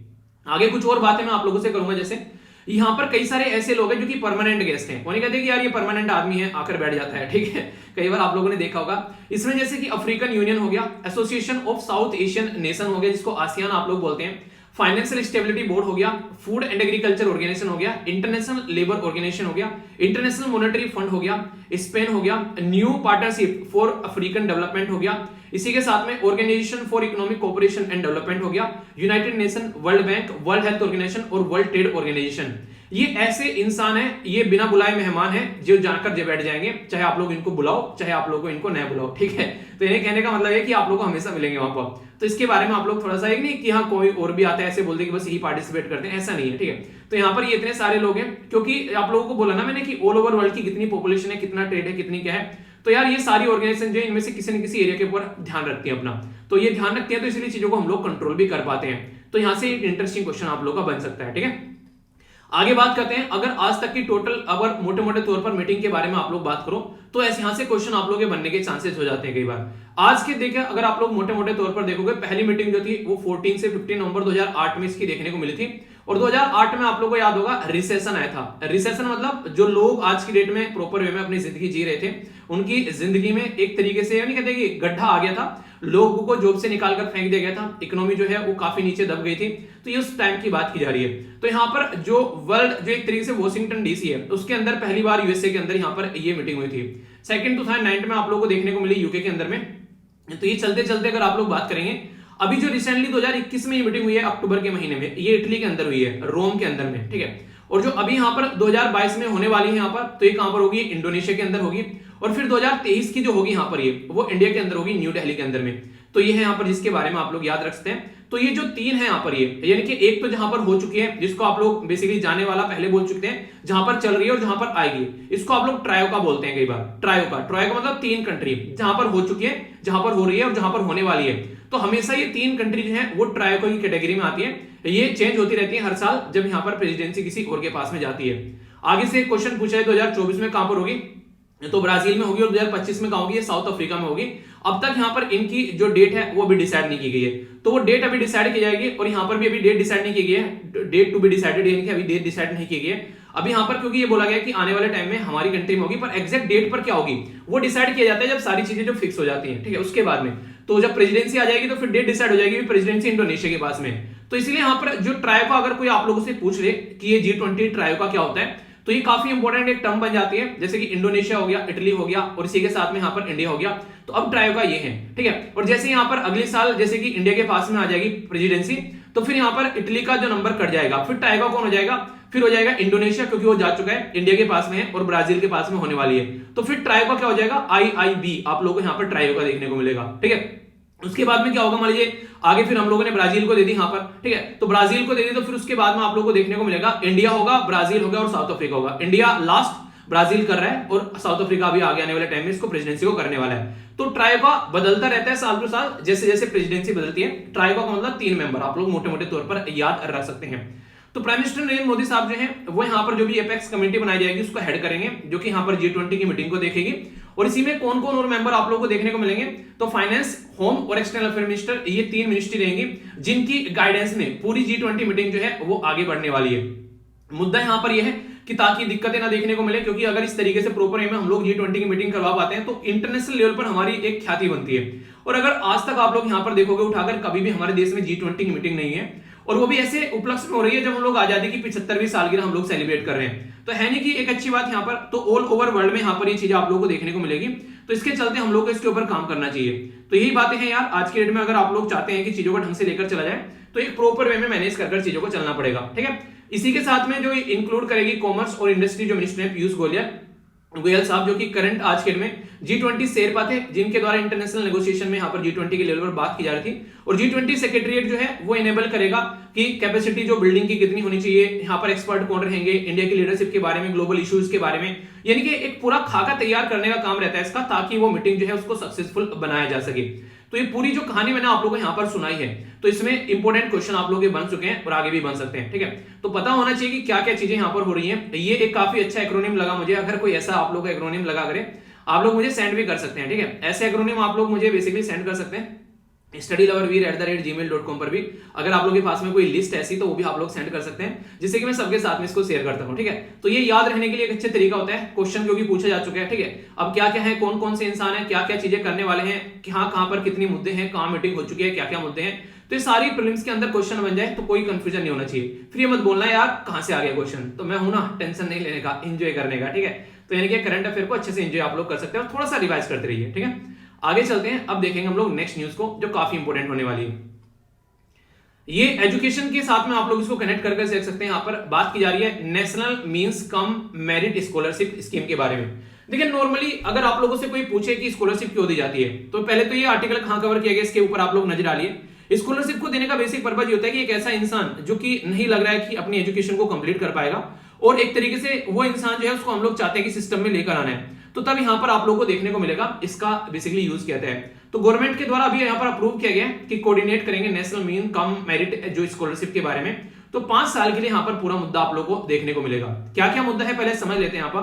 आगे कुछ और बातें मैं आप लोगों से करूंगा, जैसे यहाँ पर कई सारे ऐसे लोग हैं जो कि परमानेंट गेस्ट हैं, वो नहीं कहते कि यार ये परमानेंट आदमी है आकर बैठ जाता है। ठीक है, कई बार आप लोगों ने देखा होगा इसमें, जैसे कि अफ्रीकन यूनियन हो गया, association of south Asian nation हो गया जिसको आसियान आप लोग बोलते हैं, फाइनेंशियल स्टेबिलिटी बोर्ड हो गया, फूड एंड एग्रीकल्चर ऑर्गेनाइजेशन हो गया, इंटरनेशनल लेबर ऑर्गेनाइजेशन हो गया, इंटरनेशनल मॉनेटरी फंड हो गया, स्पेन हो गया, New Partnership for African Development हो गया, इसी के साथ में Organisation for Economic Cooperation and Development हो गया, United Nation, World Bank, World Health Organization और वर्ल्ड ट्रेड ऑर्गेनाइजेशन। ये ऐसे इंसान हैं, ये बिना बुलाए मेहमान हैं जो जाकर जे बैठ जाएंगे, चाहे आप लोग इनको बुलाओ चाहे आप लोग को इनको न बुलाओ। ठीक है, तो इन्हें कहने का मतलब है कि आप लोग को हमेशा मिलेंगे वहां पर। तो इसके बारे में आप लोग थोड़ा सा एक नहीं कि हाँ कोई और भी आता है ऐसे बोलते कि बस यही पार्टिसिपेट करते हैं, ऐसा नहीं है। ठीक है, तो यहाँ पर ये इतने सारे लोग हैं, क्योंकि आप लोगों को बोला ना मैंने कि ऑल ओवर वर्ल्ड की कितनी पॉपुलेशन है, कितना ट्रेड है, कितनी क्या है, तो यार ये सारी ऑर्गेनाइजेशन जो है इनमें से किसी न किसी एरिया के ऊपर ध्यान रखती है अपना, तो ये ध्यान रखती है, तो इसलिए चीजों को हम लोग कंट्रोल भी कर पाते हैं। तो यहाँ से एक इंटरेस्टिंग क्वेश्चन आप लोग का बन सकता है। ठीक है, आगे बात करते हैं, अगर आज तक की टोटल अगर मोटे मोटे तौर पर मीटिंग के बारे में आप लोग बात करो तो ऐसे यहां से क्वेश्चन आप लोग के बनने के चांसेस हो जाते हैं कई बार। आज के देखे अगर आप लोग मोटे मोटे तौर पर देखोगे, पहली मीटिंग जो थी वो 14 से 15 नवंबर 2008 में इसकी देखने को मिली थी। और 2008 में आप लोगों को याद होगा रिसेशन आया था। रिसेशन मतलब जो लोग आज की डेट में प्रॉपर वे में अपनी जिंदगी जी रहे थे, उनकी जिंदगी में एक तरीके से नहीं कहते कि गड्ढा आ गया था, लोगों को जॉब से निकालकर फेंक दिया गया था, इकोनॉमी जो है वो काफी नीचे दब गई थी। तो ये उस टाइम की बात की जा रही है। तो यहाँ पर जो वर्ल्ड जो एक तरीके से वॉशिंगटन डीसी है उसके अंदर पहली बार यूएसए के अंदर यहाँ पर ये मीटिंग हुई थी। सेकंड 2009 में आप लोगों को देखने को मिली यूके के अंदर में। तो ये चलते चलते अगर आप लोग बात करेंगे, अभी जो रिसेंटली 2021 में ये मीटिंग हुई है अक्टूबर के महीने में, ये इटली के अंदर हुई है, रोम के अंदर में। ठीक है, और जो अभी यहाँ पर 2022 में होने वाली है यहाँ पर, तो ये कहां पर होगी, इंडोनेशिया के अंदर होगी। और फिर 2023 की जो होगी यहाँ पर ये वो इंडिया के अंदर होगी, न्यू दिल्ली के अंदर में। तो ये है यहाँ पर जिसके बारे में आप लोग याद रख सकते हैं। तो ये जो तीन है यहाँ पर, ये यानी कि एक तो जहां पर हो चुकी है जिसको आप लोग बेसिकली जाने वाला पहले बोल चुके हैं, जहां पर चल रही है और जहां पर आएगी, इसको आप लोग ट्रायो का बोलते हैं कई बार। ट्रायो का मतलब तीन कंट्री जहां पर हो चुकी है, जहां पर हो रही है और जहां पर होने वाली है। तो हमेशा ये तीन कंट्री जो है वो ट्रायो की कैटेगरी में आती है। ये चेंज होती रहती है हर साल जब यहाँ पर प्रेसिडेंसी किसी और के पास में जाती है। आगे से क्वेश्चन पूछा है 2024 में कहां पर होगी, तो ब्राजील में होगी, और 2025 में कहां होगी, साउथ अफ्रीका में होगी। अब तक यहाँ पर इनकी जो डेट है वो अभी डिसाइड नहीं की गई है, तो वो डेट अभी डिसाइड की जाएगी। और यहाँ पर भी अभी डेट डिसाइड नहीं की गई है, डेट टू बी डिसाइडेड, यानी कि अभी डेट डिसाइड नहीं की गई है अभी यहाँ पर, क्योंकि ये बोला गया कि आने वाले टाइम में हमारी कंट्री में होगी, पर एग्जैक्ट डेट पर क्या होगी वो डिसाइड किया जाता है जब सारी चीजें जो फिक्स हो जाती है। ठीक है, उसके बाद में तो जब प्रेसिडेंसी आ जाएगी तो फिर डेट डिसाइड हो जाएगी, प्रेसिडेंसी इंडोनेशिया के पास में। तो इसलिए यहाँ पर जो ट्रायो का अगर कोई आप लोगों से पूछ ले कि ये G20 ट्रायो का क्या होता है, तो ये काफी इंपॉर्टेंट एक टर्म बन जाती है। जैसे कि इंडोनेशिया हो गया, इटली हो गया, और इसी के साथ में यहाँ पर इंडिया हो गया। तो अब ट्रायो का ये है। ठीक है, और जैसे यहाँ पर अगले साल जैसे कि इंडिया के पास में आ जाएगी प्रेसिडेंसी, तो फिर यहाँ पर इटली का जो नंबर कट जाएगा, फिर ट्रायो का कौन हो जाएगा, फिर हो जाएगा इंडोनेशिया, क्योंकि वो जा चुका है, इंडिया के पास में है और ब्राजील के पास में होने वाली है। तो फिर ट्रायो का क्या हो जाएगा, IIB आप लोगों को यहाँ पर ट्रायो का देखने को मिलेगा। ठीक है, उसके बाद में क्या होगा, मान लीजिए आगे फिर हम लोगों ने ब्राजील को दे दी यहाँ पर। ठीक है, तो ब्राजील को दे दी, तो फिर उसके बाद में आप लोगों को देखने को मिलेगा इंडिया होगा, ब्राजील होगा और साउथ अफ्रीका होगा। इंडिया लास्ट, ब्राजील कर रहा है, और साउथ अफ्रीका अभी आगे आने वाले टाइम में इसको प्रेसिडेंसी को करने वाला है। तो ट्रायो का बदलता रहता है साल टू साल, जैसे जैसे प्रेसिडेंसी बदलती है। ट्रायो का मतलब 3 मेंबर आप लोग मोटे मोटे तौर पर याद रख सकते हैं। तो प्राइम मिनिस्टर नरेंद्र मोदी साहब जो हैं वो यहाँ पर जो भी एपेक्स कमेटी बनाई जाएगी उसको हेड करेंगे, जो कि यहाँ पर G20 की मीटिंग को देखेगी। और इसी में कौन कौन और मेंबर आप लोगों को देखने को मिलेंगे, तो फाइनेंस, होम और एक्सटर्नल अफेयर मिनिस्टर, ये 3 मिनिस्ट्री रहेंगी जिनकी गाइडेंस में पूरी G20 मीटिंग जो है वो आगे बढ़ने वाली है। मुद्दा यहाँ पर यह है कि ताकि दिक्कतें ना देखने को मिले, क्योंकि अगर इस तरीके से प्रॉपर वे में हम लोग G20 की मीटिंग करवा पाते हैं तो इंटरनेशनल लेवल पर हमारी एक ख्याति बनती है। और अगर आज तक आप लोग यहाँ पर देखोगे उठाकर, कभी भी हमारे देश में G20 की मीटिंग नहीं है, और वो भी ऐसे उपलक्ष्य में हो रही है जब हम लोग आजादी की 75वीं सालगिरह हम लोग सेलिब्रेट कर रहे हैं। तो है नहीं कि एक अच्छी बात यहाँ पर, तो ऑल ओवर वर्ल्ड में यहाँ पर ये चीजें आप लोगों को देखने को मिलेगी। तो इसके चलते हम लोग को इसके ऊपर काम करना चाहिए। तो यही बातें हैं यार आज की डेट में, अगर आप लोग चाहते हैं कि चीजों को ढंग से लेकर चला जाए तो एक प्रॉपर वे में मैनेज कर चीजों को चलना पड़ेगा। ठीक है, इसी के साथ में जो इंक्लूड करेगी कॉमर्स और इंडस्ट्री जो मिनिस्टर है पीयूष गोयल, गोयल साहब, जो कि करंट आज के में G20 शेरपा थे, जिनके द्वारा इंटरनेशनल नेगोशिएशन में यहाँ पर G20 के लेवल पर बात की जा रही थी। और G20 सेक्रेटरीट जो है वो इनेबल करेगा कि कैपेसिटी जो बिल्डिंग की कितनी होनी चाहिए, यहाँ पर एक्सपर्ट कौन रहेंगे, इंडिया की लीडरशिप के बारे में, ग्लोबल इश्यूज के बारे में, यानी कि एक पूरा खाका तैयार करने का काम रहता है इसका, ताकि वो मीटिंग जो है उसको सक्सेसफुल बनाया जा सके। तो ये पूरी जो कहानी मैंने आप लोगों को यहाँ पर सुनाई है, तो इसमें इंपॉर्टेंट क्वेश्चन आप लोगों के बन चुके हैं और आगे भी बन सकते हैं, ठीक है। तो पता होना चाहिए कि क्या क्या चीजें यहाँ पर हो रही हैं। ये एक काफी अच्छा एक्रोनिम लगा मुझे। अगर कोई ऐसा आप लोग एक्रोनिम लगा करे, आप लोग मुझे सेंड भी कर सकते हैं, ठीक है। ऐसे एक्रोनिम आप लोग मुझे बेसिकली सेंड कर सकते हैं studyloverveer@gmail.com पर भी। अगर आप लोगों के पास में कोई लिस्ट ऐसी, तो वो भी आप लोग सेंड कर सकते हैं, जिससे कि मैं सबके साथ में इसको शेयर करता हूं, ठीक है। तो ये याद रहने के लिए एक अच्छा तरीका होता है, क्वेश्चन क्योंकि पूछा जा चुका है, ठीक है। अब क्या क्या है, कौन कौन से इंसान है, क्या क्या चीजें करने वाले हैं, कहां पर कितनी मुद्दे हैं, कहां मीटिंग हो चुकी है, क्या क्या मुद्दे हैं, तो ये सारी प्रीलिम्स के अंदर क्वेश्चन बन जाए तो कोई कंफ्यूजन नहीं होना चाहिए। फिर ये मत बोलना यार कहां से आ गया क्वेश्चन, तो मैं हूं ना टेंशन नहीं लेने का, एंजॉय करने का, ठीक है। तो यानी कि करंट अफेयर को अच्छे से एंजॉय आप लोग कर सकते हैं और थोड़ा सा रिवाइज करते रहिए, ठीक है। आगे चलते हैं, अब देखेंगे हम लोग नेक्स्ट न्यूज को, जो काफी इंपॉर्टेंट होने वाली है। ये एजुकेशन के साथ में आप लोग इसको कनेक्ट करके देख सकते हैं। यहाँ पर बात की जा रही है national means cum merit scholarship scheme के बारे में। देखिए नॉर्मली अगर आप लोगों से कोई पूछे कि स्कॉलरशिप क्यों दी जाती है, तो पहले तो ये आर्टिकल कहां कवर किया गया, इसके ऊपर आप लोग नजर डालिए। स्कॉलरशिप को देने का बेसिक पर्पज ये होता है कि एक ऐसा इंसान जो कि नहीं लग रहा है कि अपनी एजुकेशन को कंप्लीट कर पाएगा, और एक तरीके से वो इंसान जो है उसको हम लोग चाहते हैं कि सिस्टम में लेकर आना है, तो तब यहां पर आप लोगों को देखने को मिलेगा इसका बेसिकली यूज किया जाता है। तो गवर्नमेंट के द्वारा अभी यहां पर अप्रूव किया गया कि कोऑर्डिनेट करेंगे नेशनल मीन कम मेरिट जो स्कॉलरशिप के बारे में। तो 5 साल के लिए यहां पर पूरा मुद्दा आप लोगों को देखने को मिलेगा। क्या क्या मुद्दा है पहले समझ लेते हैं। यहां पर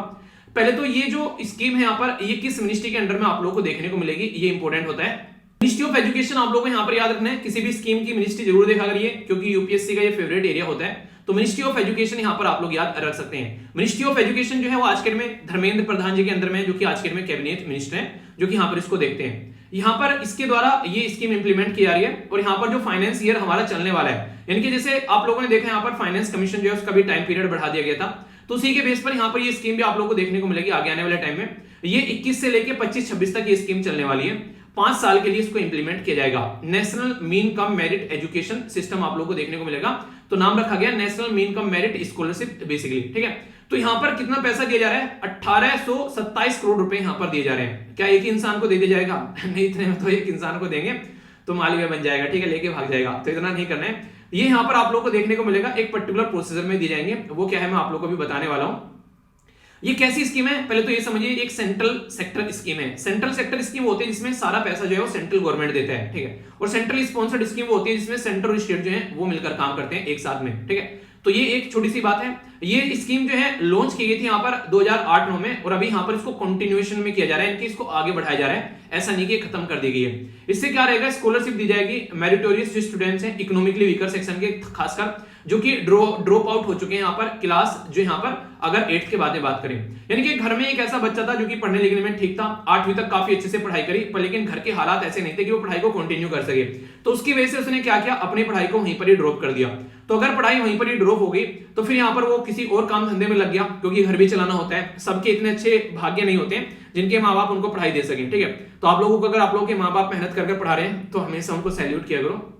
पहले तो ये जो स्कीम है यहाँ पर, ये किस मिनिस्ट्री के अंडर में आप लोगों को देखने को मिलेगी, ये इंपॉर्टेंट होता है। मिनिस्ट्री ऑफ एजुकेशन आप लोगों को यहाँ पर याद रखना है, किसी भी स्कीम की मिनिस्ट्री जरूर देखा करिए, क्योंकि यूपीएससी का ये फेवरेट एरिया होता है। तो मिनिस्ट्री ऑफ एजुकेशन यहाँ पर आप लोग याद रख सकते हैं। मिनिस्ट्री ऑफ एजुकेशन जो है वो आज के में धर्मेंद्र प्रधान जी के अंदर में, जो कि आज के में कैबिनेट मिनिस्टर है, जो कि यहाँ पर इसको देखते हैं। यहाँ पर इसके द्वारा ये स्कीम इंप्लीमेंट की जा रही है, और यहाँ पर जो फाइनेंस ईयर हमारा चलने वाला है, यानी कि जैसे आप लोगों ने देखा यहाँ पर फाइनेंस कमीशन जो है उसका भी टाइम पीरियड बढ़ा दिया गया था, तो उसी के बेस पर यहाँ पर ये स्कीम भी आप लोगों को देखने को मिलेगी आगे आने वाले टाइम में। ये 21 से लेके 25-26 तक ये स्कीम चलने वाली है। 5 साल के लिए इसको इंप्लीमेंट किया जाएगा। National mean cum merit education system आप लोगों को देखने को मिलेगा, तो नाम रखा गया national mean cum merit scholarship basically, ठीक है। तो यहाँ पर कितना पैसा दिया जा रहा है, 1827 करोड़ रुपए यहाँ पर दिए जा रहे हैं। क्या एक ही इंसान को दे दिया जाएगा? नहीं, इतने में तो एक इंसान को देंगे तो मालवीय बन जाएगा, ठीक है, लेके भाग जाएगा, तो इतना नहीं करना है। ये यहाँ पर आप लोग को देखने को मिलेगा, एक पर्टिकुलर प्रोसीजर में दिए जाएंगे। वो क्या है मैं आप लोग को भी बताने वाला हूँ। ये कैसी स्कीम है, पहले तो ये समझिए, एक सेंट्रल सेक्टर स्कीम है। सेंट्रल सेक्टर स्कीम होती है जिसमें सारा पैसा जो है वो सेंट्रल गवर्नमेंट देता है, ठीक है। और सेंट्रल स्पॉन्सर्ड स्कीम होती है जिसमें सेंट्रल और स्टेट जो है वो मिलकर काम करते हैं एक साथ में, ठीक है। तो ये एक छोटी सी बात है। ये स्कीम जो है लॉन्च की गई थी यहाँ पर 2008-9 में, और अभी यहाँ पर इसको कंटिन्यूएशन में किया जा रहा है, इनकी इसको आगे बढ़ाया जा रहा है, ऐसा नहीं कि खत्म कर दी गई है। इससे क्या रहेगा, स्कॉलरशिप दी जाएगी मेरिटोरियस जो स्टूडेंट्स हैं, इकोनॉमिकली वीकर सेक्शन के, खासकर जो कि ड्रॉप आउट हो चुके हैं यहाँ पर क्लास, जो यहाँ पर अगर 8th के बाद में बात करें, यानी कि घर में एक ऐसा बच्चा था जो कि पढ़ने लिखने में ठीक था, 8वीं तक काफी अच्छे से पढ़ाई करी, पर लेकिन घर के हालात ऐसे नहीं थे कि वो पढ़ाई को कंटिन्यू कर सके, तो उसकी वजह से उसने क्या किया, अपनी पढ़ाई को वहीं पर ही ड्रॉप कर दिया। तो अगर पढ़ाई वहीं पर ही ड्रॉप हो गई, तो फिर यहाँ पर वो किसी और काम धंधे में लग गया, क्योंकि घर भी चलाना होता है। सबके इतने अच्छे भाग्य नहीं होते हैं जिनके माँ बाप उनको पढ़ाई दे सके, ठीक है। तो आप लोगों को, अगर आप लोगों के माँ बाप मेहनत करके पढ़ा रहे हैं, तो हमेशा उनको सैल्यूट किया करो,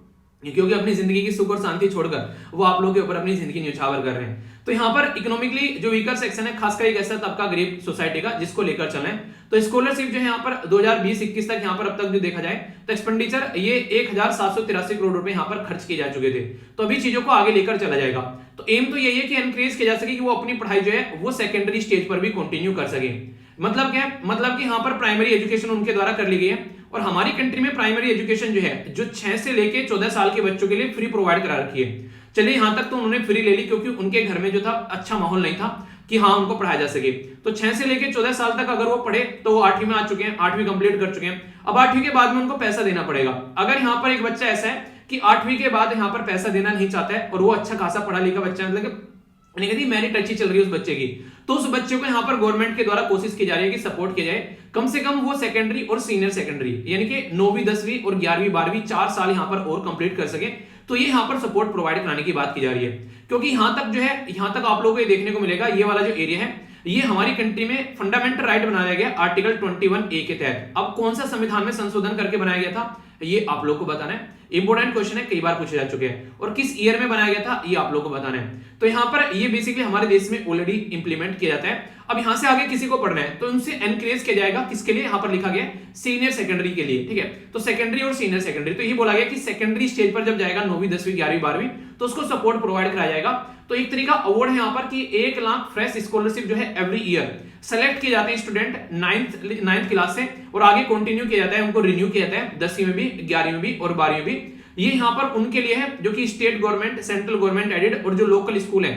क्योंकि अपनी जिंदगी की सुख और शांति छोड़कर वो आप लोगों के ऊपर अपनी जिंदगी न्यौछावर कर रहे हैं। तो यहाँ पर इकोनॉमिकली जो वीकर सेक्शन है, खासकर एक ऐसा तबका गरीब सोसाइटी का, जिसको लेकर चले, तो स्कॉलरशिप जो है यहाँ पर 2020-21 तक यहाँ पर अब तक जो देखा जाए तो एक्सपेंडिचर ये 1783 करोड़ रुपए यहाँ पर खर्च किए जा चुके थे। तो अभी चीजों को आगे लेकर चला जाएगा। तो एम तो यही है कि एनकरेज किया जा सके कि वो अपनी पढ़ाई जो है वो सेकेंडरी स्टेज पर भी कंटिन्यू कर सके। मतलब क्या है, मतलब कि यहाँ पर प्राइमरी एजुकेशन उनके द्वारा कर ली गई है, और हमारी कंट्री में प्राइमरी एजुकेशन जो है, जो 6 से लेके 14 साल के बच्चों के लिए फ्री प्रोवाइड करा रखी है। चलिए यहां तक तो उन्होंने फ्री ले ली, क्योंकि उनके घर में जो था अच्छा माहौल नहीं था कि हाँ उनको पढ़ाया जा सके। तो 6 से लेके 14 साल तक अगर वो पढ़े तो वो 8वीं में आ चुके हैं, 8वीं कंप्लीट कर चुके हैं। अब 8वीं के बाद में उनको पैसा देना पड़ेगा। अगर यहाँ पर एक बच्चा ऐसा है कि 8वीं के बाद यहाँ पर पैसा देना नहीं चाहता है, और वो अच्छा खासा पढ़ा लिखा बच्चा, मतलब मेरिट अच्छी चल रही है उस बच्चे की, तो उस बच्चे को यहाँ पर गवर्नमेंट के द्वारा कोशिश की जा रही है कि सपोर्ट किया जाए, कम से कम वो सेकेंडरी और सीनियर सेकेंडरी यानी कि 9वीं 10वीं और 11वीं 12वीं 4 साल यहाँ पर और कंप्लीट कर सके। तो ये यहाँ पर सपोर्ट प्रोवाइड कराने की बात की जा रही है, क्योंकि यहाँ तक जो है, यहाँ तक आप लोगों को ये देखने को मिलेगा, ये वाला जो एरिया है, ये हमारी कंट्री में फंडामेंटल राइट बनाया गया आर्टिकल 21A के तहत। अब कौन सा संविधान में संशोधन करके बनाया गया था, ये आप लोग को बताना है। इंपॉर्टेंट क्वेश्चन है, कई बार पूछे जा चुके हैं। और किस ईयर में बनाया गया था ये आप लोगों को बताना है। तो यहाँ पर ये बेसिकली हमारे देश में ऑलरेडी इंप्लीमेंट किया जाता है। अब यहां से आगे किसी को पढ़ना है तो उनसे एनकरेज किया जाएगा, किसके लिए, यहां पर लिखा गया सीनियर सेकेंडरी के लिए, ठीक है। तो सेकेंडरी और सीनियर सेकेंडरी, तो ये बोला गया कि सेकेंडरी स्टेज पर जब जाएगा 9वीं 10वीं 11वीं 12वीं तो उसको सपोर्ट प्रोवाइड कराया जाएगा। तो एक तरीका अवार्ड है यहाँ पर कि 1 लाख फ्रेश स्कॉलरशिप जो है एवरी ईयर सेलेक्ट किए जाते हैं स्टूडेंट 9th क्लास से, और आगे कंटिन्यू किया जाता है, उनको रिन्यू किया जाता है 10वीं में भी, 11वीं में भी और 12वीं में भी। ये यहाँ पर उनके लिए है जो कि state government, central government aided और जो लोकल स्कूल है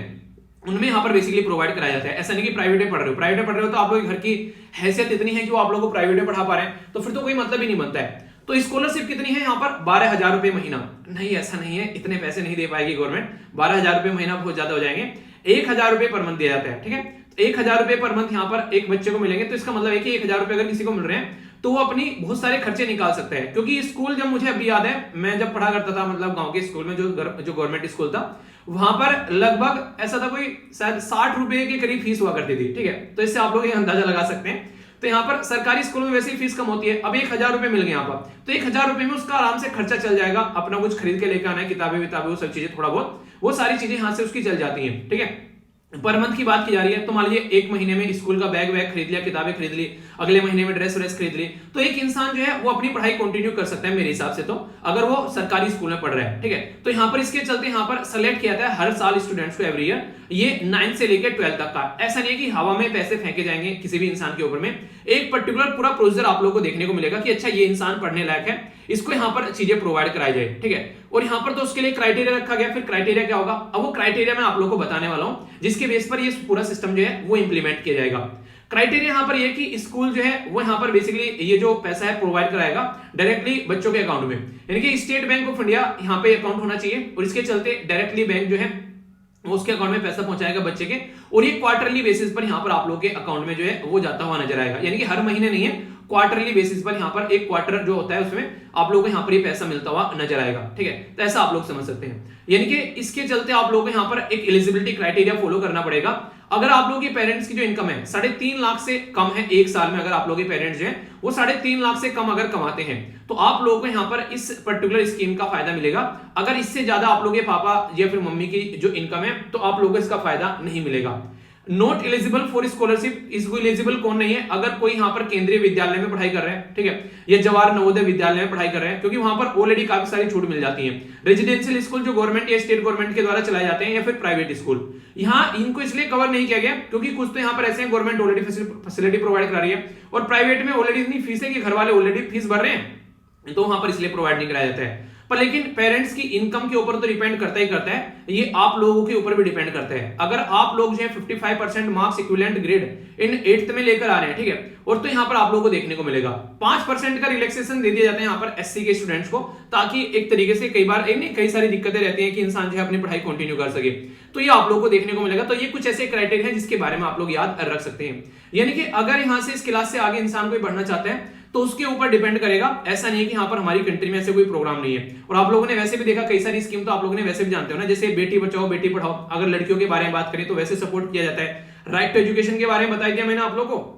उनमें यहाँ पर बेसिकली प्रोवाइड कराया जाता है। ऐसा नहीं कि प्राइवेट में पढ़ रहे हो, प्राइवेट में पढ़ रहे हो तो आप लोग घर की हैसियत इतनी है कि वो आप लोगों को प्राइवेट में पढ़ा पा रहे हैं, तो फिर तो कोई मतलब ही नहीं बनता है। तो स्कॉलरशिप कितनी है यहाँ पर 12,000 रुपए महीना। नहीं, ऐसा नहीं है, इतने पैसे नहीं दे पाएगी गवर्नमेंट, 12,000 रुपए महीना बहुत ज्यादा हो जाएंगे। 1,000 रुपए पर मंथ दिया जाता है, ठीक है। तो 1,000 रुपए पर मंथ यहाँ पर एक बच्चे को मिलेंगे। तो इसका मतलब है कि 1,000 रुपए अगर किसी को मिल रहे हैं तो वो अपनी बहुत सारे खर्चे निकाल सकते हैं। क्योंकि स्कूल, जब मुझे अभी याद है, मैं जब पढ़ा करता था मतलब गांव के स्कूल में, जो गवर्नमेंट स्कूल था, वहां पर लगभग ऐसा था कोई शायद 60 रुपए के करीब फीस हुआ करती थी, ठीक है। तो इससे आप लोग ये अंदाजा लगा सकते हैं। तो यहाँ पर सरकारी स्कूल में वैसे ही फीस कम होती है। अब 1,000 रुपए मिल गए यहाँ पर, तो 1,000 रुपए में उसका आराम से खर्चा चल जाएगा। अपना कुछ खरीद के लेकर आना है, किताबें विताबें, वो सब चीजें, थोड़ा बहुत वो सारी चीजें यहाँ से उसकी चल जाती हैं, ठीक है। पर मंथ की बात की जा रही है, तो मान लीजिए एक महीने में स्कूल का बैग वैग खरीद लिया, किताबें खरीद ली, अगले महीने में ड्रेस व्रेस खरीद ली, तो एक इंसान जो है वो अपनी पढ़ाई कंटिन्यू कर सकता है मेरे हिसाब से, तो अगर वो सरकारी स्कूल में पढ़ रहा है, ठीक है। तो यहाँ पर इसके चलते यहाँ पर सेलेक्ट किया जाता है हर साल स्टूडेंट्स को एवरी ईयर, ये 9th से लेकर 12th तक का। ऐसा नहीं है कि हवा में पैसे फेंके जाएंगे किसी भी इंसान के ऊपर में, एक पर्टिकुलर पूरा प्रोसीजर आप लोगों को देखने को मिलेगा कि अच्छा ये इंसान पढ़ने लायक है, इसको यहाँ पर चीजें प्रोवाइड कराई जाए, ठीक है। और यहाँ पर तो उसके लिए क्राइटेरिया रखा गया। फिर क्राइटेरिया क्या होगा, अब वो क्राइटेरिया मैं आप लोगों को बताने वाला हूं, जिसके बेस पर ये पूरा सिस्टम जो है वो इंप्लीमेंट किया जाएगा। क्राइटेरिया यहाँ पर ये कि स्कूल जो है वो यहाँ पर बेसिकली ये जो पैसा है प्रोवाइड कराएगा डायरेक्टली बच्चों के अकाउंट में, यानी कि स्टेट बैंक ऑफ इंडिया यहाँ पे अकाउंट होना चाहिए, और इसके चलते डायरेक्टली बैंक जो है वो उसके अकाउंट में पैसा पहुंचाएगा बच्चे के, और ये क्वार्टरली बेसिस पर यहाँ पर आप लोगों के अकाउंट में जो है वो जाता हुआ नजर आएगा। यानी कि हर महीने नहीं है, क्वार्टरली बेसिस पर यहाँ पर एक क्वार्टर जो होता है उसमें आप लोगों को यहाँ पर ये पैसा मिलता हुआ नजर आएगा, ठीक है। तो ऐसा आप लोग समझ सकते हैं। यानी कि इसके चलते आप लोगों को यहाँ पर एक एलिजिबिलिटी क्राइटेरिया फॉलो करना पड़ेगा। अगर आप लोगों के पेरेंट्स की जो इनकम है 3.5 लाख से कम है एक साल में, अगर आप लोगों के पेरेंट्स जो हैं वो 3.5 लाख से कम अगर कमाते हैं, तो आप लोगों को यहाँ पर इस पर्टिकुलर स्कीम का फायदा मिलेगा। अगर इससे ज्यादा आप लोगों के पापा या फिर मम्मी की जो इनकम है तो आप लोगों को इसका फायदा नहीं मिलेगा। नॉट एलिजिबल फॉर स्कॉलरशिप, इसको एलिजिबल कौन नहीं है, अगर कोई यहाँ पर केंद्रीय विद्यालय में पढ़ाई कर रहे हैं, ठीक है, या जवाहर नवोदय विद्यालय में पढ़ाई कर रहे हैं, क्योंकि वहां पर ऑलरेडी काफी सारी छूट मिल जाती है। रेजिडेंशियल स्कूल जो गवर्नमेंट या स्टेट गवर्नमेंट के द्वारा चलाए जाते हैं, या फिर प्राइवेट स्कूल, यहाँ इनको इसलिए कवर नहीं किया गया क्योंकि कुछ तो यहाँ पर ऐसे हैं गवर्नमेंट ऑलरेडी फैसिलिटी प्रोवाइड करा रही है, और प्राइवेट में ऑलरेडी इतनी फीस है कि घर वाले ऑलरेडी फीस भर रहे हैं, तो वहां पर इसलिए प्रोवाइड नहीं कराया जाता है। पर लेकिन पेरेंट्स की इनकम के ऊपर तो डिपेंड करता ही करता है, ये आप लोगों के ऊपर भी डिपेंड करता है। अगर आप लोग जो है 55% मार्क्स इक्विवेलेंट ग्रेड इन 8th में लेकर आ रहे हैं, ठीक है, और तो यहाँ पर आप लोगों को देखने को मिलेगा 5% का रिलैक्सेशन दे दिया जाता है यहाँ पर एससी के स्टूडेंट्स को, ताकि एक तरीके से कई सारी दिक्कतें रहती हैं कि इंसान जो है अपनी पढ़ाई कंटिन्यू कर सके, तो ये आप लोगों को देखने को मिलेगा। तो ये कुछ ऐसे क्राइटेरिया हैं जिसके बारे में आप लोग याद रख सकते हैं। यानी कि अगर यहाँ से इस क्लास से आगे इंसान कोई बढ़ना चाहते हैं तो उसके ऊपर डिपेंड करेगा। ऐसा नहीं है कि यहाँ पर हमारी कंट्री में ऐसे कोई प्रोग्राम नहीं है। और आप लोगों ने वैसे भी देखा कई सारी स्कीम तो आप लोगों ने वैसे भी जानते हो ना, जैसे बेटी बचाओ बेटी पढ़ाओ, अगर लड़कियों के बारे में बात करें तो वैसे सपोर्ट किया जाता है। राइट टू एजुकेशन के बारे में बता दिया मैंने आप लोगों को।